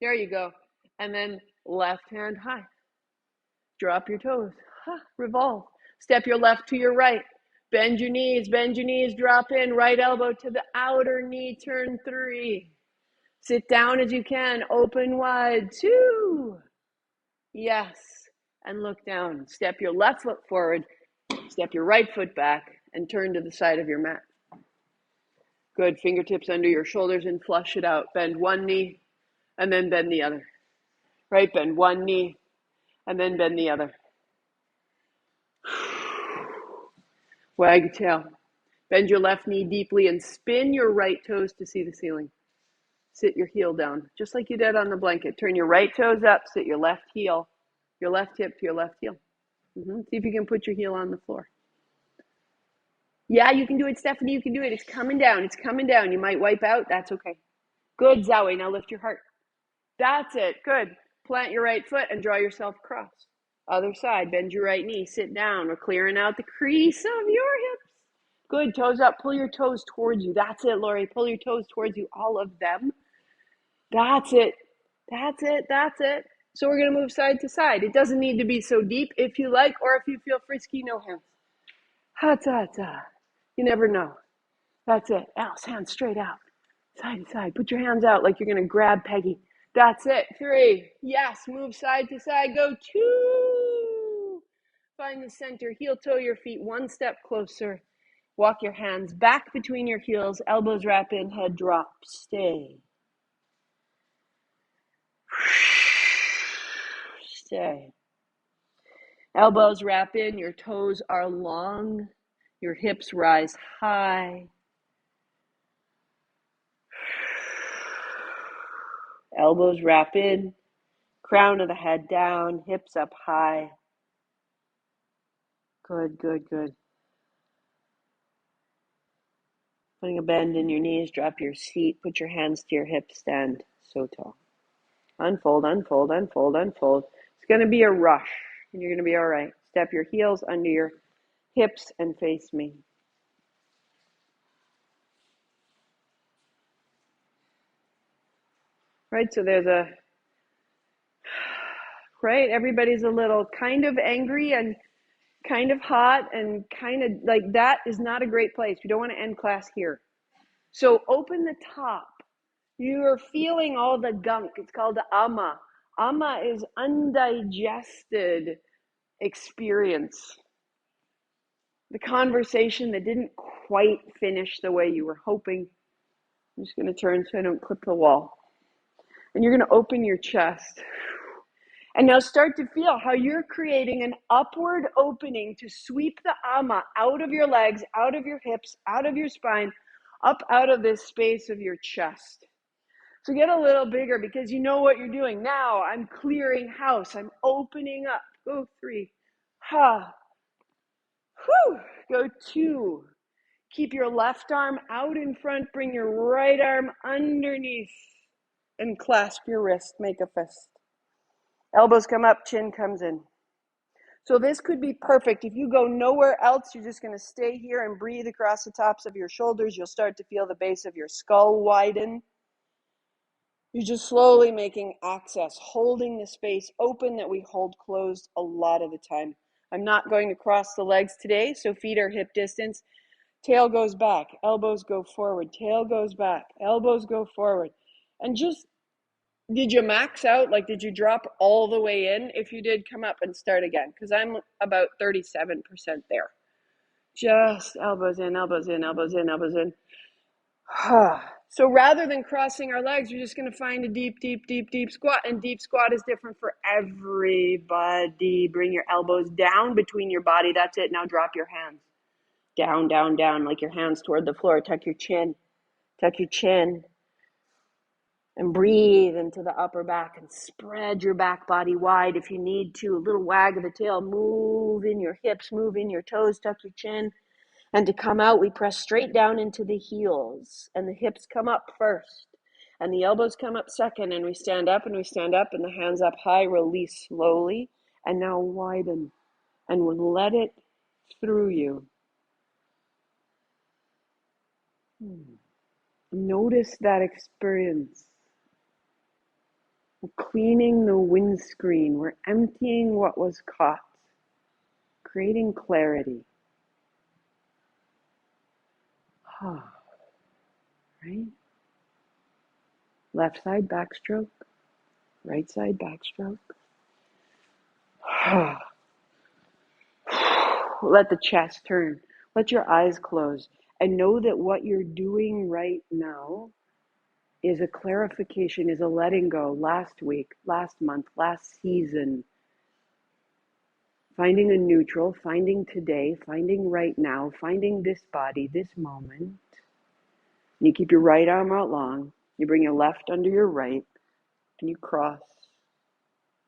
[SPEAKER 2] There you go. And then left hand high. Drop your toes. Revolve. Step your left to your right. Bend your knees, drop in, right elbow to the outer knee, turn 3. Sit down as you can, open wide, 2. Yes, and look down. Step your left foot forward, step your right foot back, and turn to the side of your mat. Good, fingertips under your shoulders and flush it out. Bend one knee, and then bend the other. Right, bend one knee, and then bend the other. Wag your tail. Bend your left knee deeply and spin your right toes to see the ceiling. Sit your heel down, just like you did on the blanket. Turn your right toes up, sit your left heel, your left hip to your left heel. See if you can put your heel on the floor. Yeah, you can do it, Stephanie, you can do it. It's coming down, it's coming down. You might wipe out, that's okay. Good, Zoe, now lift your heart. That's it, good. Plant your right foot and draw yourself across. Other side, bend your right knee, sit down. We're clearing out the crease of your hips. Good, toes up, pull your toes towards you. That's it, Lori, pull your toes towards you, all of them. That's it, that's it, that's it. So we're gonna move side to side. It doesn't need to be so deep if you like, or if you feel frisky, no hands. Ha-ta-ta. You never know. That's it. Else, hands straight out. Side to side. Put your hands out like you're gonna grab Peggy. That's it. 3. Yes, move side to side. Go 2. Find the center. Heel toe your feet one step closer. Walk your hands back between your heels. Elbows wrap in, head drop. Stay. Stay. Elbows wrap in. Your toes are long. Your hips rise high. Elbows wrap in. Crown of the head down. Hips up high. Good, good, good. Putting a bend in your knees, drop your seat, put your hands to your hips, stand so tall. Unfold, unfold, unfold, unfold. It's going to be a rush, and you're going to be all right. Step your heels under your hips and face me. Right, so there's a, right, everybody's a little kind of angry and kind of hot and kind of like that is not a great place. We don't want to end class here. So open the top. You are feeling all the gunk. It's called the ama. Ama is undigested experience. The conversation that didn't quite finish the way you were hoping. I'm just going to turn so I don't clip the wall. And you're going to open your chest.
[SPEAKER 1] And now start to feel how you're creating an upward opening to sweep the ama out of your legs, out of your hips, out of your spine, up out of this space of your chest. So get a little bigger because you know what you're doing. Now I'm clearing house. I'm opening up. Go 3. Ha. Whew. Go 2. Keep your left arm out in front. Bring your right arm underneath and clasp your wrist. Make a fist. Elbows come up, chin comes in. So this could be perfect. If you go nowhere else, you're just going to stay here and breathe across the tops of your shoulders. You'll start to feel the base of your skull widen. You're just slowly making access, holding the space open that we hold closed a lot of the time. I'm not going to cross the legs today, so feet are hip distance. Tail goes back, elbows go forward, tail goes back, elbows go forward. And just, did you max out? Like, did you drop all the way in? If you did, come up and start again, because I'm about 37% there. Just elbows in, elbows in, elbows in, elbows in. So rather than crossing our legs, you're just going to find a deep, deep, deep, deep squat. And deep squat is different for everybody. Bring your elbows down between your body. That's it. Now drop your hands. Down, down, down, like your hands toward the floor. Tuck your chin. Tuck your chin. And breathe into the upper back and spread your back body wide if you need to. A little wag of the tail. Move in your hips. Move in your toes. Tuck your chin. And to come out, we press straight down into the heels. And the hips come up first. And the elbows come up second. And we stand up and we stand up. And the hands up high. Release slowly. And now widen. And we'll let it through you. Notice that experience. We're cleaning the windscreen. We're emptying what was caught. Creating clarity. Right? Left side backstroke. Right side backstroke. Let the chest turn. Let your eyes close. And know that what you're doing right now is a clarification, is a letting go. Last week, last month, last season. Finding a neutral, finding today, finding right now, finding this body, this moment. You keep your right arm out long. You bring your left under your right. And you cross.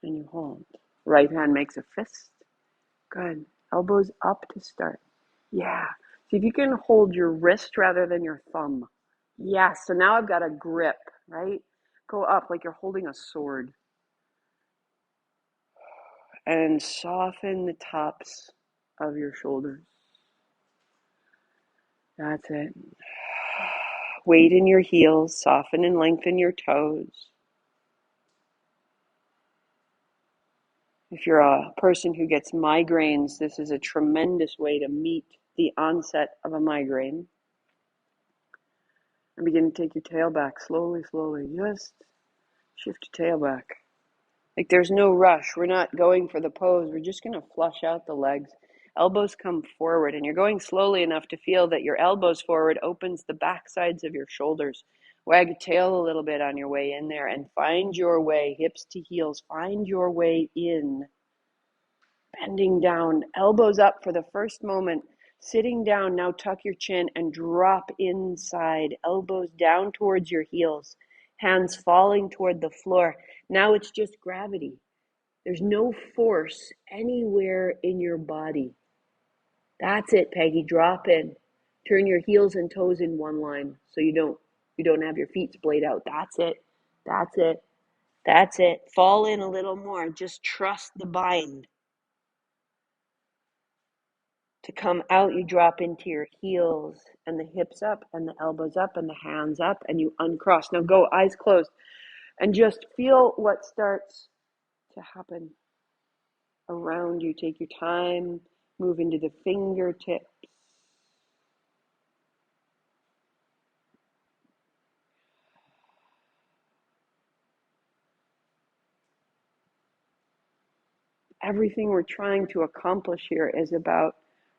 [SPEAKER 1] And you hold. Right hand makes a fist. Good. Elbows up to start. Yeah. See if you can hold your wrist rather than your thumb. Yeah. So now I've got a grip, right? Go up like you're holding a sword. And soften the tops of your shoulders. That's it. Weight in your heels. Soften and lengthen your toes. If you're a person who gets migraines, this is a tremendous way to meet the onset of a migraine. And begin to take your tail back slowly, slowly. Just shift your tail back. Like there's no rush. We're not going for the pose. We're just going to flush out the legs. Elbows come forward, and you're going slowly enough to feel that your elbows forward opens the back sides of your shoulders. Wag your tail a little bit on your way in there and find your way, hips to heels. Find your way in. Bending down, elbows up for the first moment. Sitting down, now tuck your chin and drop inside. Elbows down towards your heels. Hands falling toward the floor. Now it's just gravity. There's no force anywhere in your body. That's it, Peggy. Drop in. Turn your heels and toes in one line so you don't have your feet splayed out. That's it. That's it. That's it. Fall in a little more. Just trust the bind. To come out, you drop into your heels and the hips up and the elbows up and the hands up and you uncross. Now go, eyes closed, and just feel what starts to happen around you. Take your time, move into the fingertips. Everything we're trying to accomplish here is about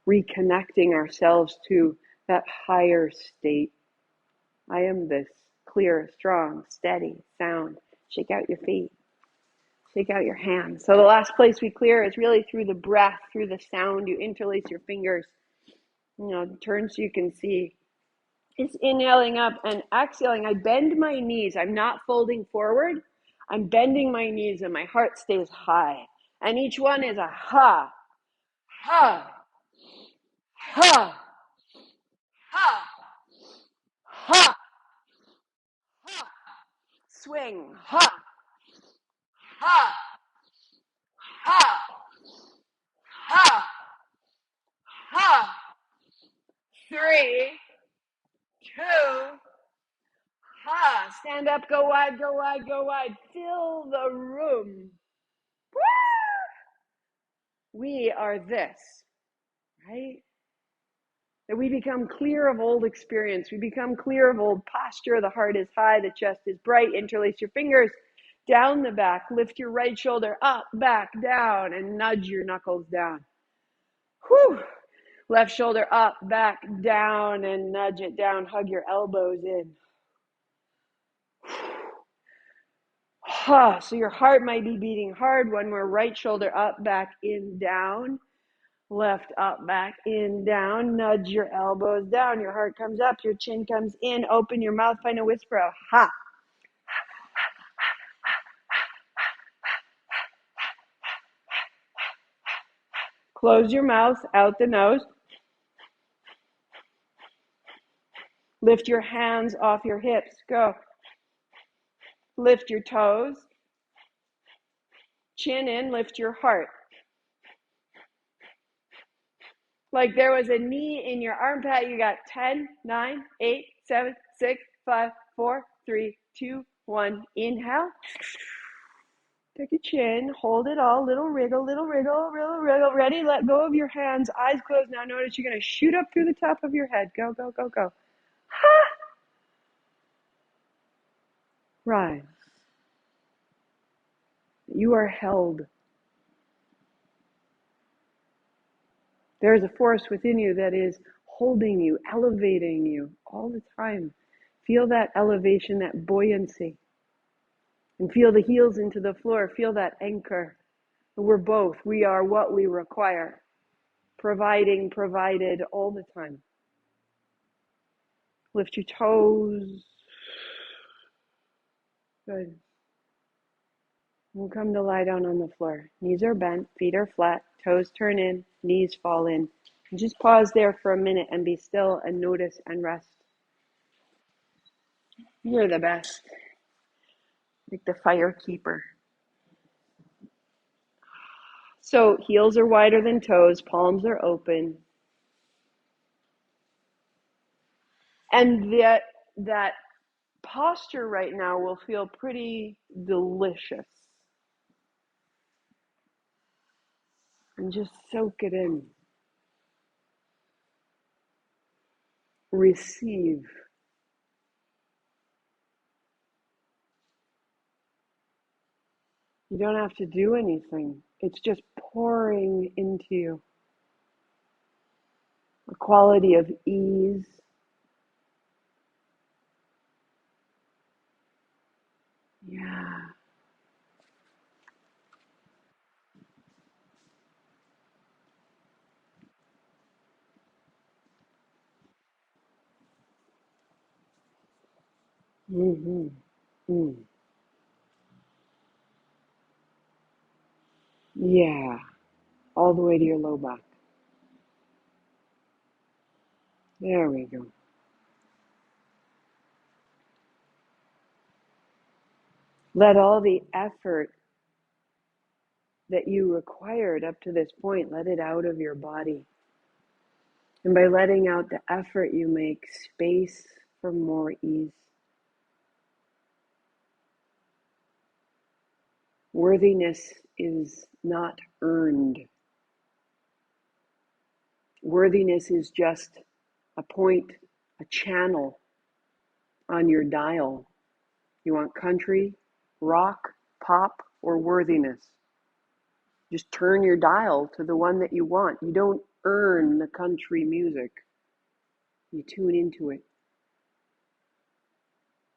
[SPEAKER 1] reconnecting ourselves to that higher state. I am this, clear, strong, steady, sound. Shake out your feet. Take out your hands. So the last place we clear is really through the breath, through the sound. You interlace your fingers, turn so you can see. It's inhaling up and exhaling. I bend my knees. I'm not folding forward. I'm bending my knees and my heart stays high. And each one is a ha, ha, ha, ha, ha, ha. Swing, ha, ha, ha, ha, ha. 3, 2, ha. Stand up, go wide, go wide, go wide. Fill the room. We are this, right? That we become clear of old experience. We become clear of old posture. The heart is high, the chest is bright. Interlace your fingers down the back. Lift your right shoulder up, back, down, and nudge your knuckles down. Whew. Left shoulder up, back, down, and nudge it down. Hug your elbows in. So your heart might be beating hard. One more. Right shoulder up, back, in, down. Left up, back, in, down. Nudge your elbows down. Your heart comes up. Your chin comes in. Open your mouth. Find a whisper of ha. Close your mouth. Out the nose. Lift your hands off your hips. Go. Lift your toes. Chin in. Lift your heart. Like there was a knee in your armpit. You got 10, 9, 8, 7, 6, 5, 4, 3, 2, 1. Inhale. Take your chin. Hold it all. Little wriggle, little wriggle, little wriggle. Ready? Let go of your hands. Eyes closed. Now notice you're going to shoot up through the top of your head. Go, go, go, go. Ha! Rise. You are held. There is a force within you that is holding you, elevating you all the time. Feel that elevation, that buoyancy. And feel the heels into the floor. Feel that anchor. We're both. We are what we require. Providing, provided all the time. Lift your toes. Good. We'll come to lie down on the floor. Knees are bent, feet are flat, toes turn in, knees fall in. And just pause there for a minute and be still and notice and rest. You're the best. Like the fire keeper. So heels are wider than toes, palms are open. And that posture right now will feel pretty delicious. And just soak it in. Receive. You don't have to do anything. It's just pouring into you. A quality of ease. Yeah. Mm-hmm. Mm. Yeah. All the way to your low back. There we go. Let all the effort that you required up to this point, let it out of your body. And by letting out the effort, you make space for more ease. Worthiness is not earned. Worthiness is just a point, a channel on your dial. You want country, rock, pop, or worthiness? Just turn your dial to the one that you want. You don't earn the country music. You tune into it.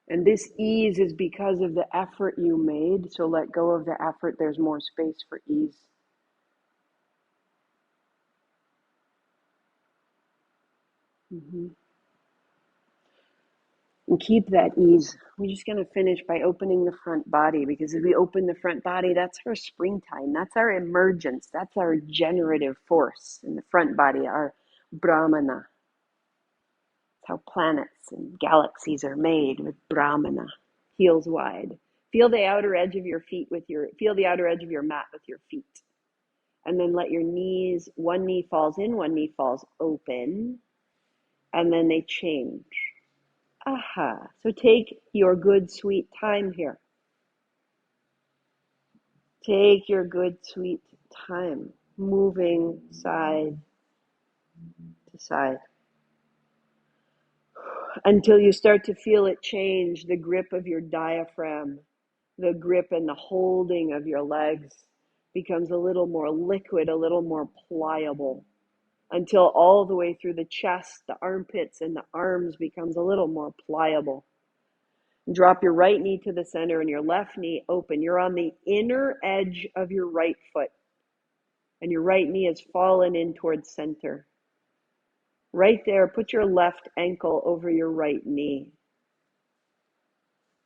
[SPEAKER 1] And this ease is because of the effort you made. So let go of the effort. There's more space for ease. Mm-hmm. And keep that ease. We're just going to finish by opening the front body, because if we open the front body, that's our springtime. That's our emergence. That's our generative force in the front body, our Brahmana. It's how planets and galaxies are made, with Brahmana, heels wide. Feel the outer edge of your feet feel the outer edge of your mat with your feet. And then let your knees, one knee falls in, one knee falls open, and then they change. Aha. So take your good, sweet time here. Take your good, sweet time, moving side to side until you start to feel it change. The grip of your diaphragm, the grip and the holding of your legs becomes a little more liquid, a little more pliable, until all the way through the chest, the armpits, and the arms becomes a little more pliable. Drop your right knee to the center and your left knee open. You're on the inner edge of your right foot, and your right knee is fallen in towards center. Right there, put your left ankle over your right knee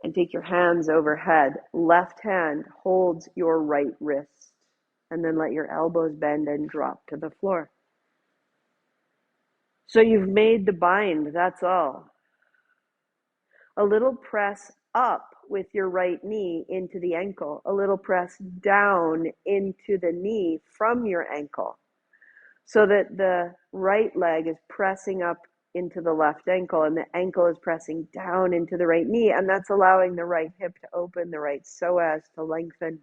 [SPEAKER 1] and take your hands overhead. Left hand holds your right wrist, and then let your elbows bend and drop to the floor. So you've made the bind, that's all. A little press up with your right knee into the ankle, a little press down into the knee from your ankle, so that the right leg is pressing up into the left ankle and the ankle is pressing down into the right knee, and that's allowing the right hip to open, the right psoas to lengthen.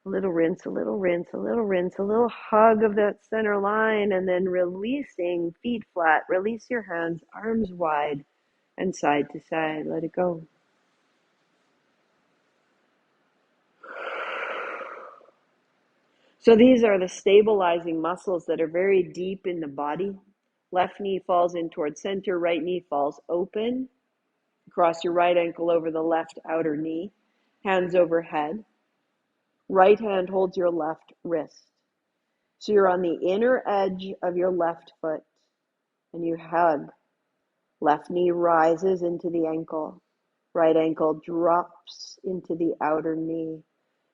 [SPEAKER 1] A little rinse, a little rinse, a little rinse, a little hug of that center line, and then releasing, feet flat. Release your hands, arms wide, and side to side. Let it go. So these are the stabilizing muscles that are very deep in the body. Left knee falls in towards center, right knee falls open. Cross your right ankle over the left outer knee, hands overhead. Right hand holds your left wrist. So you're on the inner edge of your left foot and you hug. Left knee rises into the ankle. Right ankle drops into the outer knee.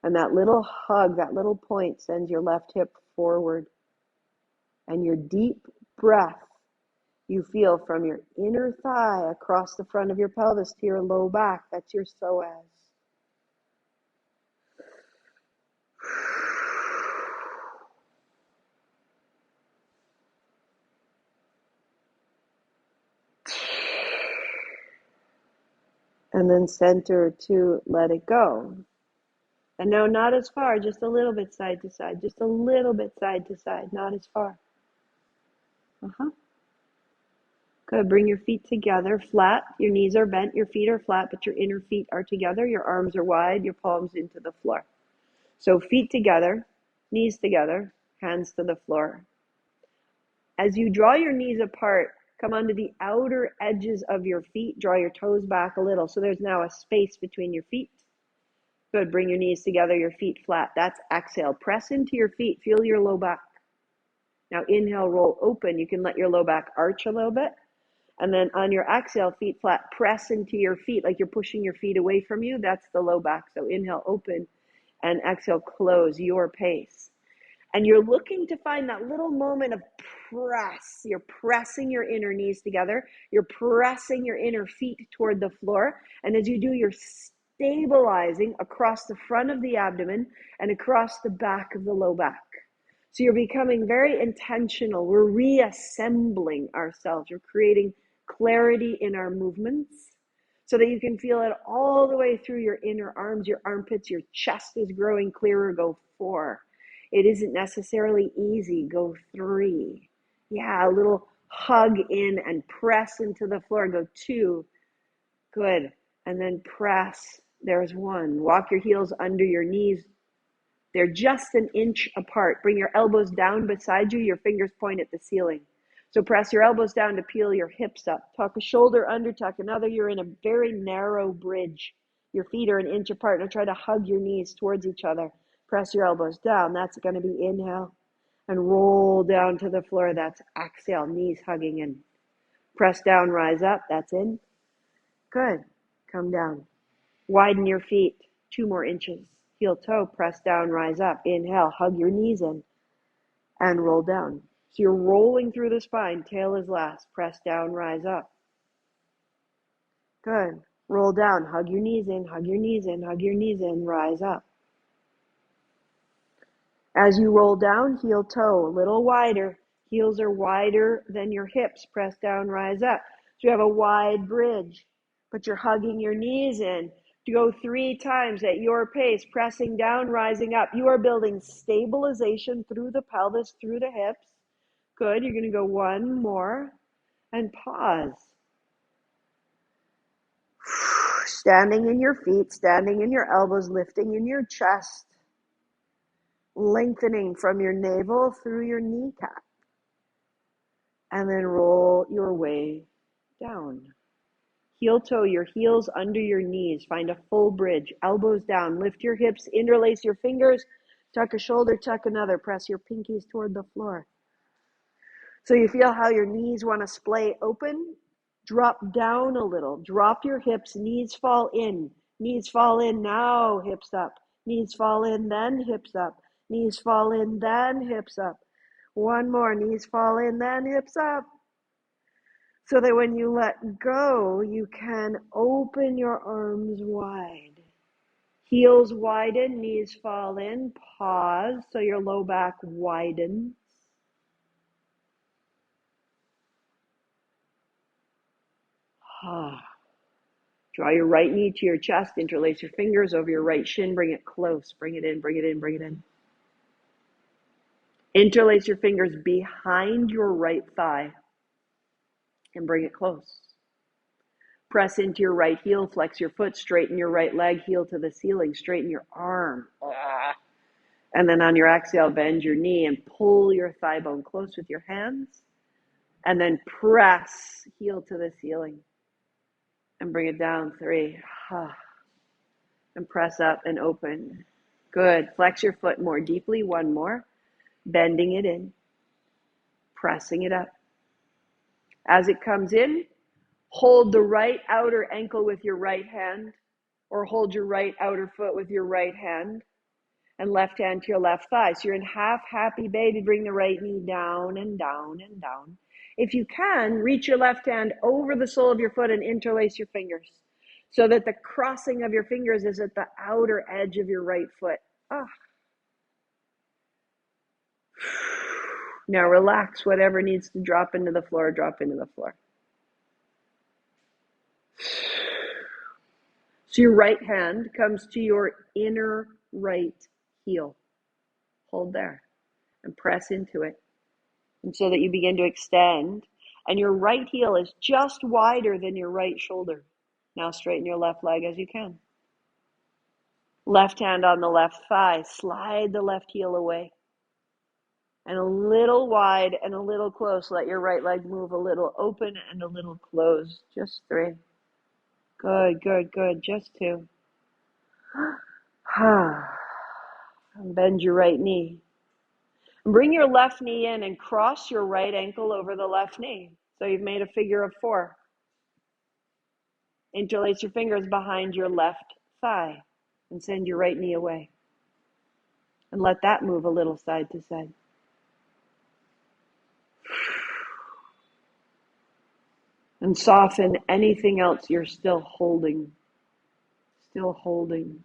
[SPEAKER 1] And that little hug, that little point sends your left hip forward. And your deep breath you feel from your inner thigh across the front of your pelvis to your low back. That's your psoas. And then center to let it go. And now not as far, just a little bit side to side, just a little bit side to side, not as far. Good, bring your feet together, flat, your knees are bent, your feet are flat, but your inner feet are together, your arms are wide, your palms into the floor. So feet together, knees together, hands to the floor. As you draw your knees apart, come onto the outer edges of your feet, draw your toes back a little. So there's now a space between your feet. Good, bring your knees together, your feet flat. That's exhale. Press into your feet, feel your low back. Now inhale, roll open. You can let your low back arch a little bit. And then on your exhale, feet flat, press into your feet like you're pushing your feet away from you. That's the low back. So inhale, open, and exhale, close, your pace. And you're looking to find that little moment of press. You're pressing your inner knees together. You're pressing your inner feet toward the floor. And as you do, you're stabilizing across the front of the abdomen and across the back of the low back. So you're becoming very intentional. We're reassembling ourselves. We're creating clarity in our movements so that you can feel it all the way through your inner arms, your armpits, your chest is growing clearer. Go 4. It isn't necessarily easy. Go 3. Yeah, a little hug in and press into the floor. Go 2. Good. And then press. There's 1. Walk your heels under your knees. They're just an inch apart. Bring your elbows down beside you. Your fingers point at the ceiling. So press your elbows down to peel your hips up. Tuck a shoulder under, tuck another. You're in a very narrow bridge. Your feet are an inch apart. Now try to hug your knees towards each other. Press your elbows down. That's going to be inhale. And roll down to the floor. That's exhale. Knees hugging in. Press down, rise up. That's in. Good. Come down. Widen your feet 2 more inches. Heel toe, press down, rise up. Inhale, hug your knees in and roll down. So you're rolling through the spine. Tail is last. Press down, rise up. Good. Roll down, hug your knees in, hug your knees in, hug your knees in, rise up. As you roll down, heel toe a little wider. Heels are wider than your hips. Press down, rise up. So you have a wide bridge, but you're hugging your knees in. To go 3 times at your pace, pressing down, rising up. You are building stabilization through the pelvis, through the hips. Good. You're going to go 1 more and pause. Standing in your feet, standing in your elbows, lifting in your chest. Lengthening from your navel through your kneecap. And then roll your way down. Heel toe, your heels under your knees. Find a full bridge. Elbows down. Lift your hips. Interlace your fingers. Tuck a shoulder, tuck another. Press your pinkies toward the floor. So you feel how your knees want to splay open. Drop down a little. Drop your hips. Knees fall in. Knees fall in. Now hips up. Knees fall in, then hips up. Knees fall in, then hips up. 1 more. Knees fall in, then hips up. So that when you let go, you can open your arms wide. Heels widen, knees fall in. Pause so your low back widens. Draw your right knee to your chest. Interlace your fingers over your right shin. Bring it close. Bring it in, bring it in, bring it in. Interlace your fingers behind your right thigh and bring it close. Press into your right heel, flex your foot, straighten your right leg, heel to the ceiling, straighten your arm. And then on your exhale, bend your knee and pull your thigh bone close with your hands. And then press heel to the ceiling and bring it down. 3. And press up and open. Good. Flex your foot more deeply. 1 more. Bending it in. Pressing it up. As it comes in, hold the right outer ankle with your right hand, or hold your right outer foot with your right hand, and left hand to your left thigh. So you're in half happy baby. Bring the right knee down and down and down. If you can, reach your left hand over the sole of your foot and interlace your fingers so that the crossing of your fingers is at the outer edge of your right foot. Now relax. Whatever needs to drop into the floor, drop into the floor. So your right hand comes to your inner right heel. Hold there and press into it. And so that you begin to extend. And your right heel is just wider than your right shoulder. Now straighten your left leg as you can. Left hand on the left thigh. Slide the left heel away. And a little wide and a little close. Let your right leg move a little open and a little closed. Just 3. Good, good, good. Just 2. And bend your right knee. Bring your left knee in and cross your right ankle over the left knee. So you've made a figure of 4. Interlace your fingers behind your left thigh and send your right knee away. And let that move a little side to side. And soften anything else you're still holding. Still holding.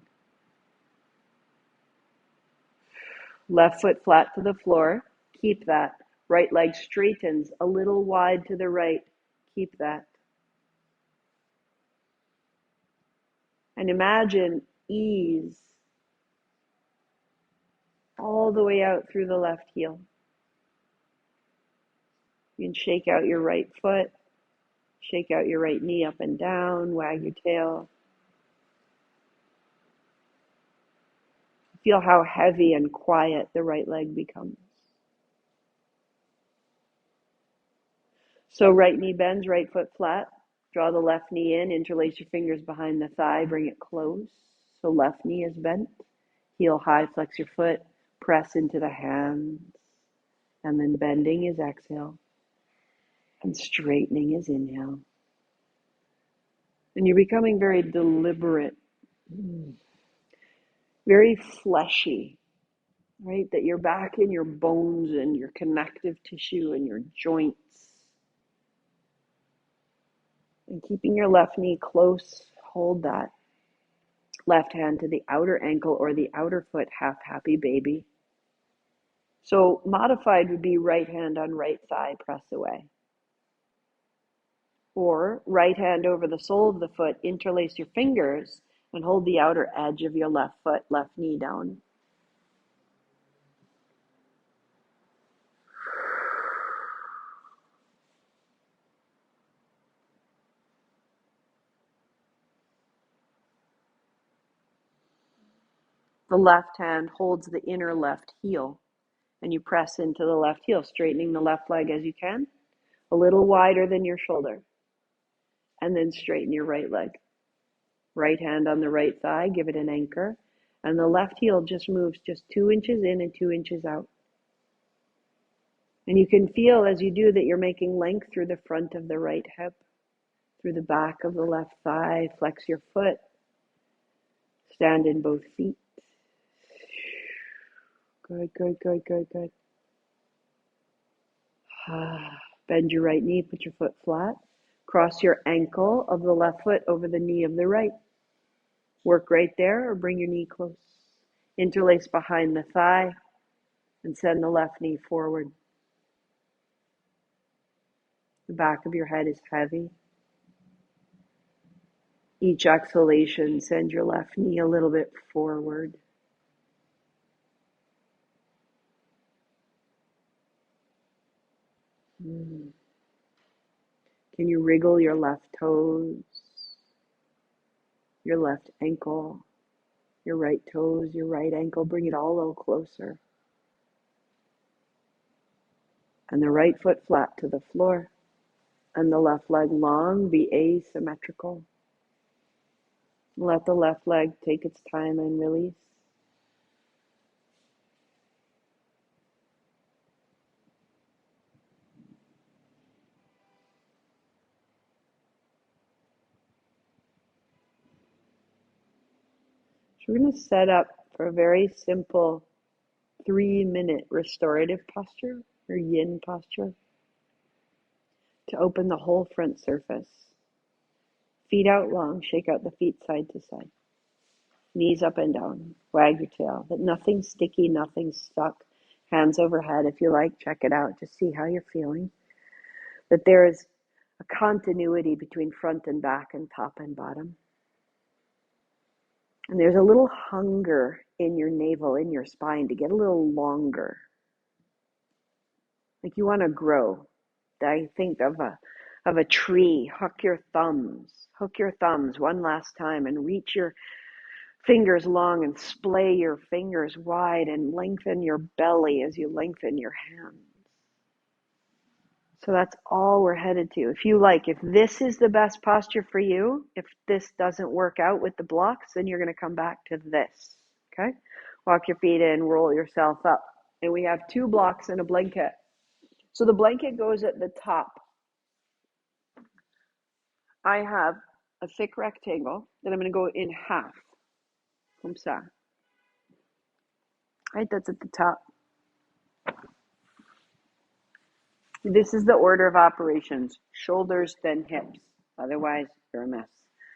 [SPEAKER 1] Left foot flat to the floor. Keep that. Right leg straightens a little wide to the right. Keep that. And imagine ease all the way out through the left heel. You can shake out your right foot. Shake out your right knee up and down. Wag your tail. Feel how heavy and quiet the right leg becomes. So right knee bends, right foot flat. Draw the left knee in, interlace your fingers behind the thigh, bring it close. So left knee is bent. Heel high, flex your foot, press into the hands. And then bending is exhale. And straightening is inhale. And you're becoming very deliberate, very fleshy, right? That you're back in your bones and your connective tissue and your joints. And keeping your left knee close, hold that. Left hand to the outer ankle or the outer foot, half happy baby. So modified would be right hand on right thigh, press away. Or right hand over the sole of the foot, interlace your fingers and hold the outer edge of your left foot, left knee down. The left hand holds the inner left heel and you press into the left heel, straightening the left leg as you can, a little wider than your shoulder, and then straighten your right leg. Right hand on the right thigh, give it an anchor, and the left heel just moves just 2 inches in and 2 inches out. And you can feel as you do that you're making length through the front of the right hip, through the back of the left thigh. Flex your foot, stand in both feet. Good, good, good, good, good. Bend your right knee, put your foot flat. Cross your ankle of the left foot over the knee of the right. Work right there or bring your knee close. Interlace behind the thigh and send the left knee forward. The back of your head is heavy. Each exhalation, send your left knee a little bit forward. Can you wriggle your left toes, your left ankle, your right toes, your right ankle? Bring it all a little closer. And the right foot flat to the floor. And the left leg long, be asymmetrical. Let the left leg take its time and release. So we're going to set up for a very simple 3-minute restorative posture, or Yin posture, to open the whole front surface. Feet out long, shake out the feet side to side. Knees up and down, wag your tail, but nothing sticky, nothing stuck. Hands overhead, if you like, check it out, just see how you're feeling. That there is a continuity between front and back and top and bottom. And there's a little hunger in your navel, in your spine, to get a little longer. Like you want to grow. I think of a tree. Hook your thumbs one last time and reach your fingers long and splay your fingers wide and lengthen your belly as you lengthen your hands. So that's all we're headed to. If you like, if this is the best posture for you, if this doesn't work out with the blocks, then you're going to come back to this. Okay? Walk your feet in, roll yourself up. And we have 2 blocks and a blanket. So the blanket goes at the top. I have a thick rectangle that I'm going to go in half. Comme ça. Right, that's at the top. This is the order of operations. Shoulders, then hips. Otherwise, you're a mess.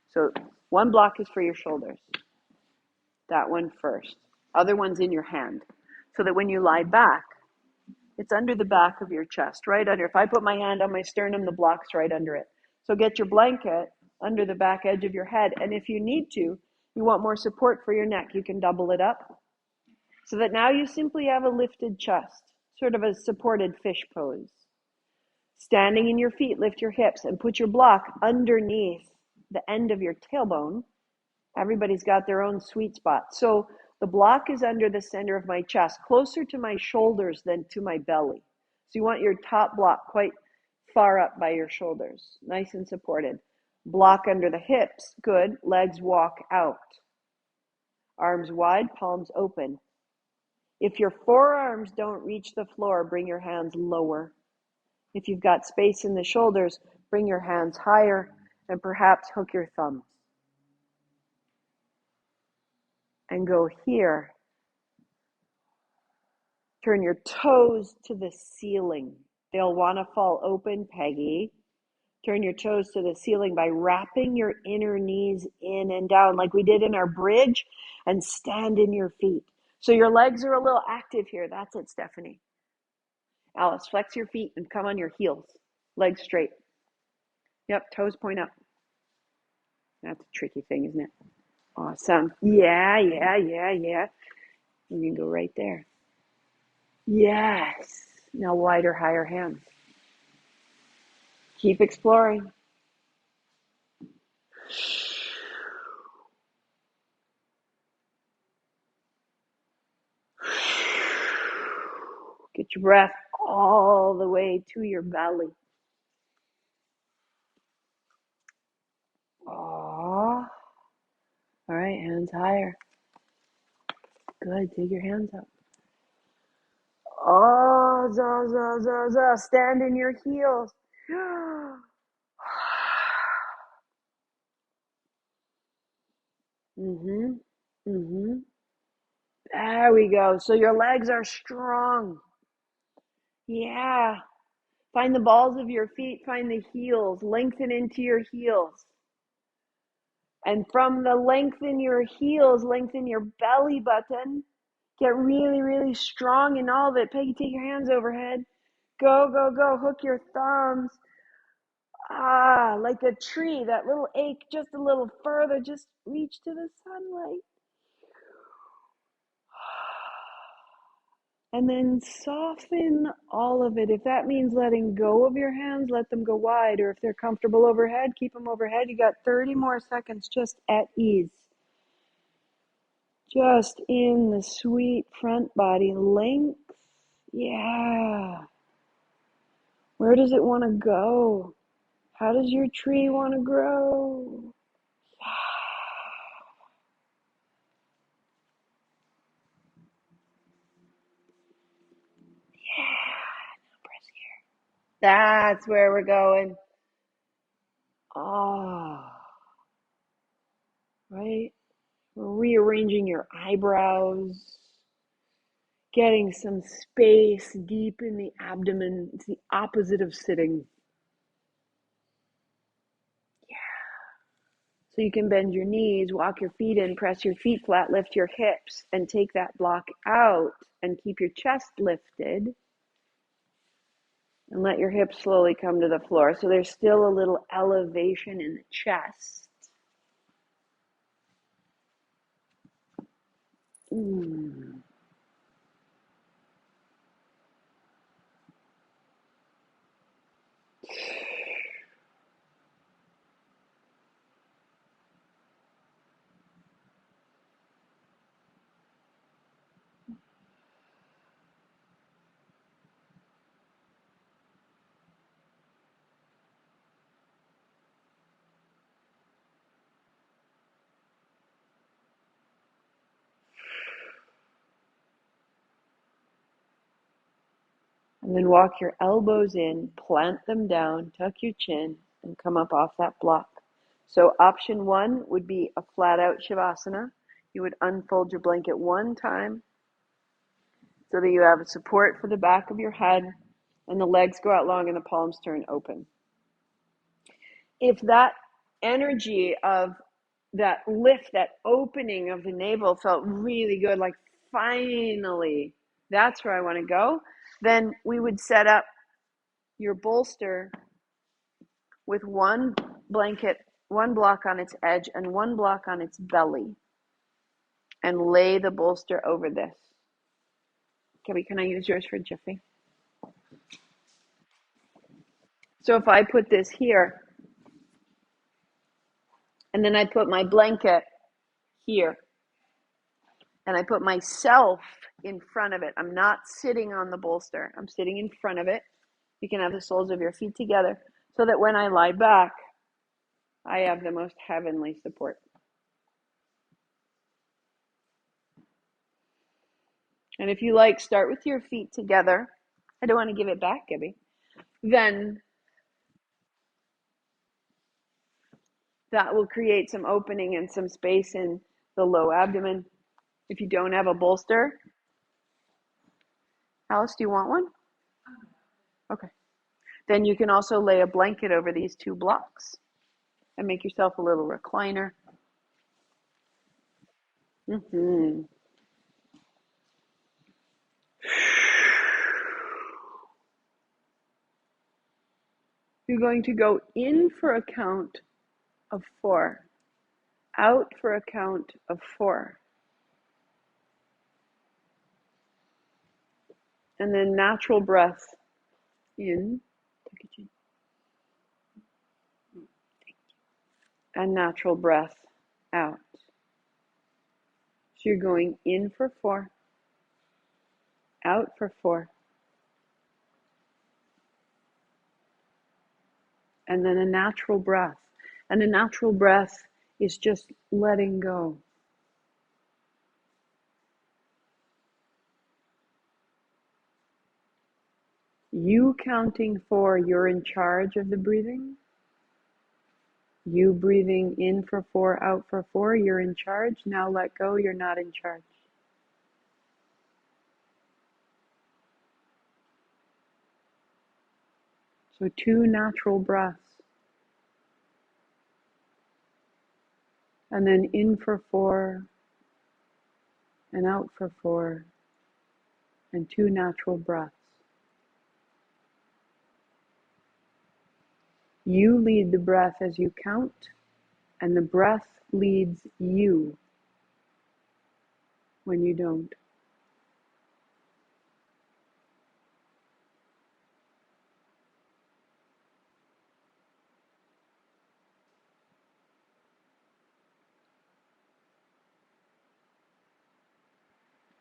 [SPEAKER 1] So 1 block is for your shoulders. That one first. Other one's in your hand. So that when you lie back, it's under the back of your chest, right under. If I put my hand on my sternum, the block's right under it. So get your blanket under the back edge of your head. And if you need to, you want more support for your neck, you can double it up. So that now you simply have a lifted chest, sort of a supported fish pose. Standing in your feet, lift your hips and put your block underneath the end of your tailbone. Everybody's got their own sweet spot. So The block is under the center of my chest, closer to my shoulders than to my belly. So you want your top block quite far up by your shoulders, nice and supported. Block under the hips, good. Legs walk out. Arms wide, palms open. If your forearms don't reach the floor, bring your hands lower. If you've got space in the shoulders, bring your hands higher and perhaps hook your thumbs. And go here. Turn your toes to the ceiling. They'll want to fall open, Peggy. Turn your toes to the ceiling by wrapping your inner knees in and down like we did in our bridge, and stand in your feet. So your legs are a little active here. That's it, Stephanie. Alice, flex your feet and come on your heels. Legs straight. Yep, toes point up. That's a tricky thing, isn't it? Awesome. Yeah. You can go right there. Yes. Now wider, higher hands. Keep exploring. Get your breath all the way to your belly. All right, hands higher. Good, take your hands up. Stand in your heels. There we go. So your legs are strong. Yeah. Find the balls of your feet, find the heels, lengthen into your heels. And from the lengthen your heels, lengthen your belly button. Get really, really strong in all of it. Peggy, take your hands overhead. Go. Hook your thumbs. Like a tree, that little ache just a little further. Just reach to the sunlight. And then soften all of it. If that means letting go of your hands, let them go wide. Or if they're comfortable overhead, keep them overhead. You got 30 more seconds just at ease. Just in the sweet front body length. Yeah. Where does it want to go? How does your tree want to grow? That's where we're going. Right? Rearranging your eyebrows, getting some space deep in the abdomen. It's the opposite of sitting. Yeah. So you can bend your knees, walk your feet in, press your feet flat, lift your hips, and take that block out and keep your chest lifted. And let your hips slowly come to the floor. So there's still a little elevation in the chest. And then walk your elbows in, plant them down, tuck your chin, and come up off that block. So option one would be a flat out Shavasana. You would unfold your blanket one time so that you have a support for the back of your head and the legs go out long and the palms turn open. If that energy of that lift, that opening of the navel felt really good, like finally, that's where I want to go, then we would set up your bolster with one blanket, one block on its edge and one block on its belly, and lay the bolster over this. Gabby, can I use yours for Jiffy? So if I put this here, and then I put my blanket here, And I put myself in front of it. I'm not sitting on the bolster. I'm sitting in front of it. You can have the soles of your feet together so that when I lie back, I have the most heavenly support. And if you like, start with your feet together. I don't want to give it back, Gibby. Then that will create some opening and some space in the low abdomen. If you don't have a bolster, Alice, do you want one? Okay. Then you can also lay a blanket over these two blocks and make yourself a little recliner. Mm-hmm. You're going to go in for a count of 4, out for a count of 4. And then natural breath in, and natural breath out. So you're going in for 4, out for 4, and then a natural breath. And a natural breath is just letting go. You counting 4, you're in charge of the breathing. You breathing in for 4, out for 4, you're in charge. Now let go, you're not in charge. So 2 natural breaths. And then in for 4, and out for 4, and 2 natural breaths. You lead the breath as you count, and the breath leads you when you don't.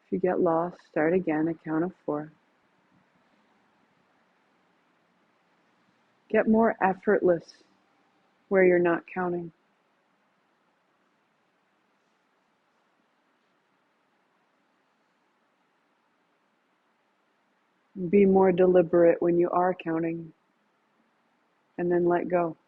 [SPEAKER 1] If you get lost, start again, a count of 4. Get more effortless where you're not counting. Be more deliberate when you are counting, and then let go.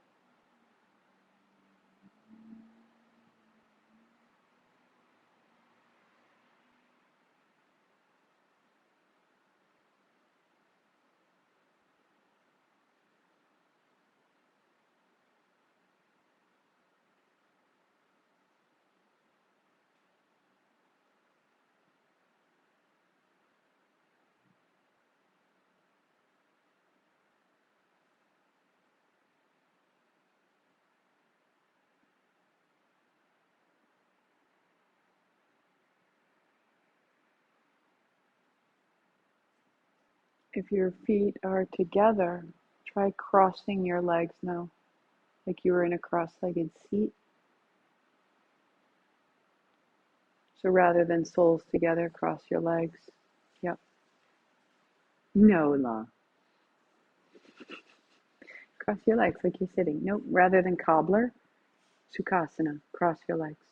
[SPEAKER 1] If your feet are together, try crossing your legs now, like you were in a cross-legged seat. So rather than soles together, cross your legs. Yep. No, La. Cross your legs like you're sitting. Nope. Rather than cobbler, Sukhasana. Cross your legs.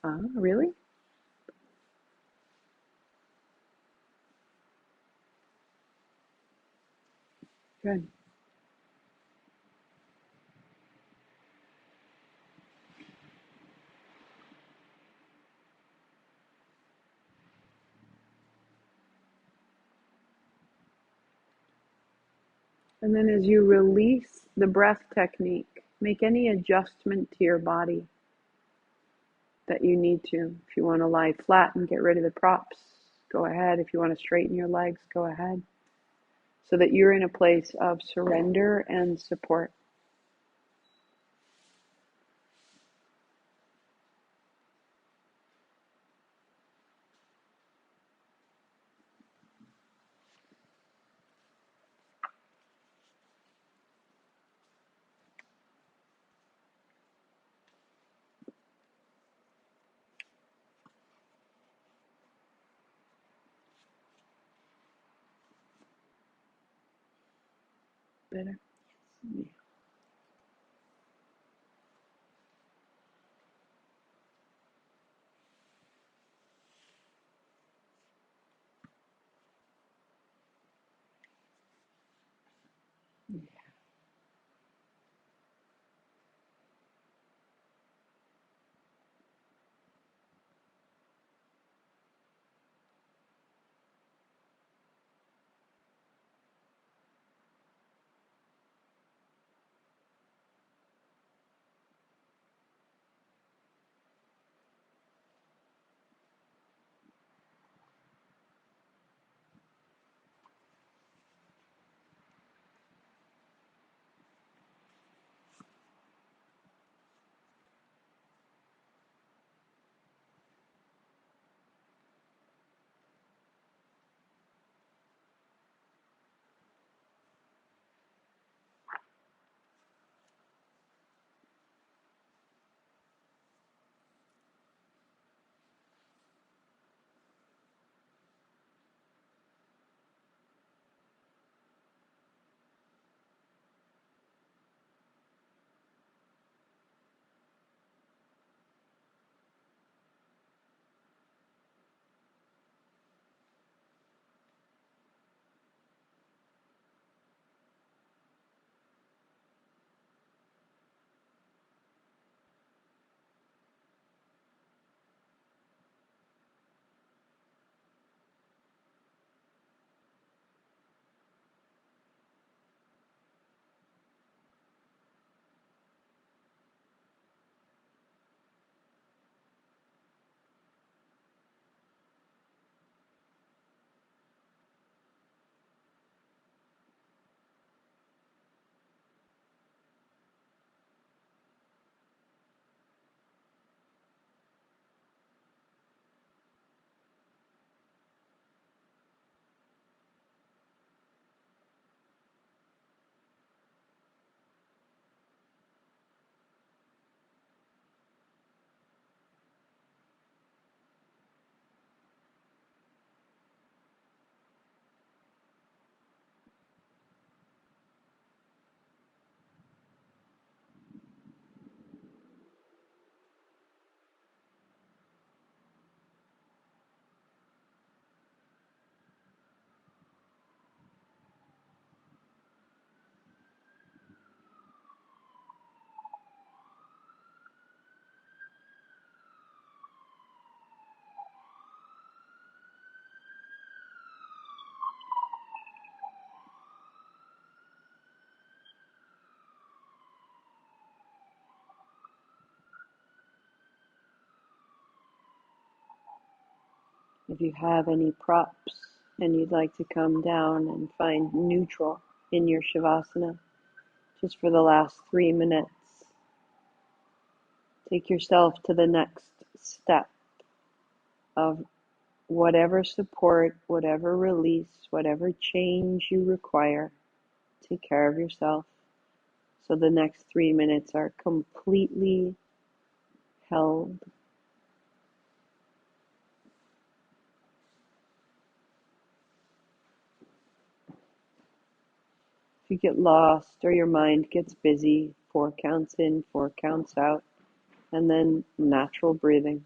[SPEAKER 1] Ah, really? Good. And then as you release the breath technique, make any adjustment to your body that you need to. If you want to lie flat and get rid of the props, go ahead. If you want to straighten your legs, go ahead. So that you're in a place of surrender and support. better? Yeah. If you have any props and you'd like to come down and find neutral in your Shavasana, just for the last 3 minutes, take yourself to the next step of whatever support, whatever release, whatever change you require. Take care of yourself. So the next 3 minutes are completely held. If you get lost or your mind gets busy, 4 counts in, 4 counts out, and then natural breathing.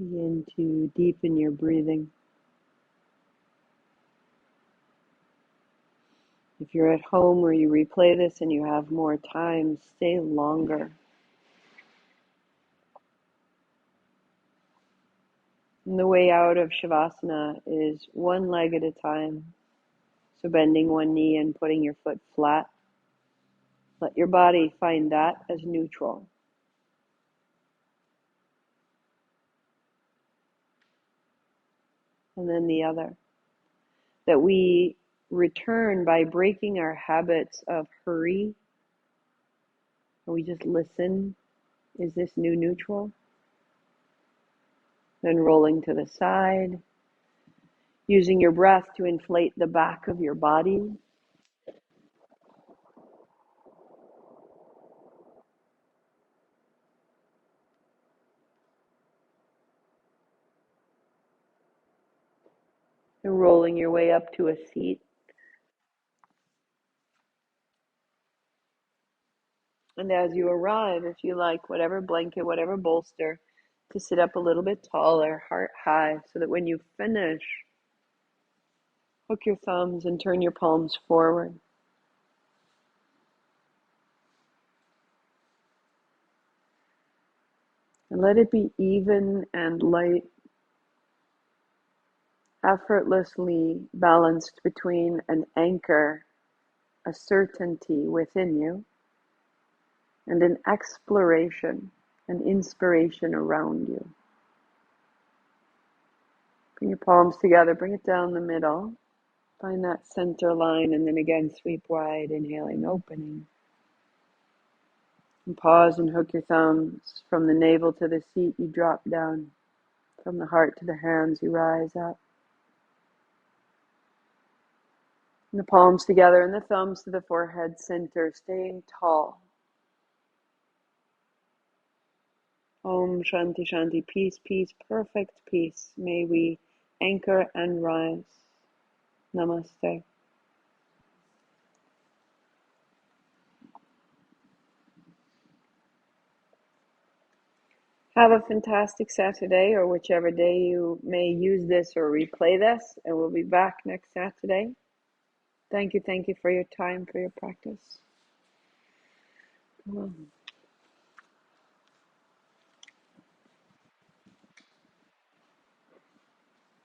[SPEAKER 1] Begin to deepen your breathing. If you're at home or you replay this and you have more time, stay longer. And the way out of Shavasana is one leg at a time. So bending one knee and putting your foot flat. Let your body find that as neutral. And then the other. That we return by breaking our habits of hurry. And we just listen. Is this new neutral? Then rolling to the side. Using your breath to inflate the back of your body. And rolling your way up to a seat. And as you arrive, if you like, whatever blanket, whatever bolster, to sit up a little bit taller, heart high, so that when you finish, hook your thumbs and turn your palms forward. And let it be even and light, effortlessly balanced between an anchor, a certainty within you, and an exploration, an inspiration around you. Bring your palms together, bring it down the middle. Find that center line and then again sweep wide, inhaling, opening. And pause and hook your thumbs. From the navel to the seat, you drop down. From the heart to the hands, you rise up. And the palms together and the thumbs to the forehead center, staying tall. Om Shanti Shanti, peace, peace, perfect peace. May we anchor and rise. Namaste. Have a fantastic Saturday, or whichever day you may use this or replay this, and we'll be back next Saturday. Thank you for your time, for your practice. Wow.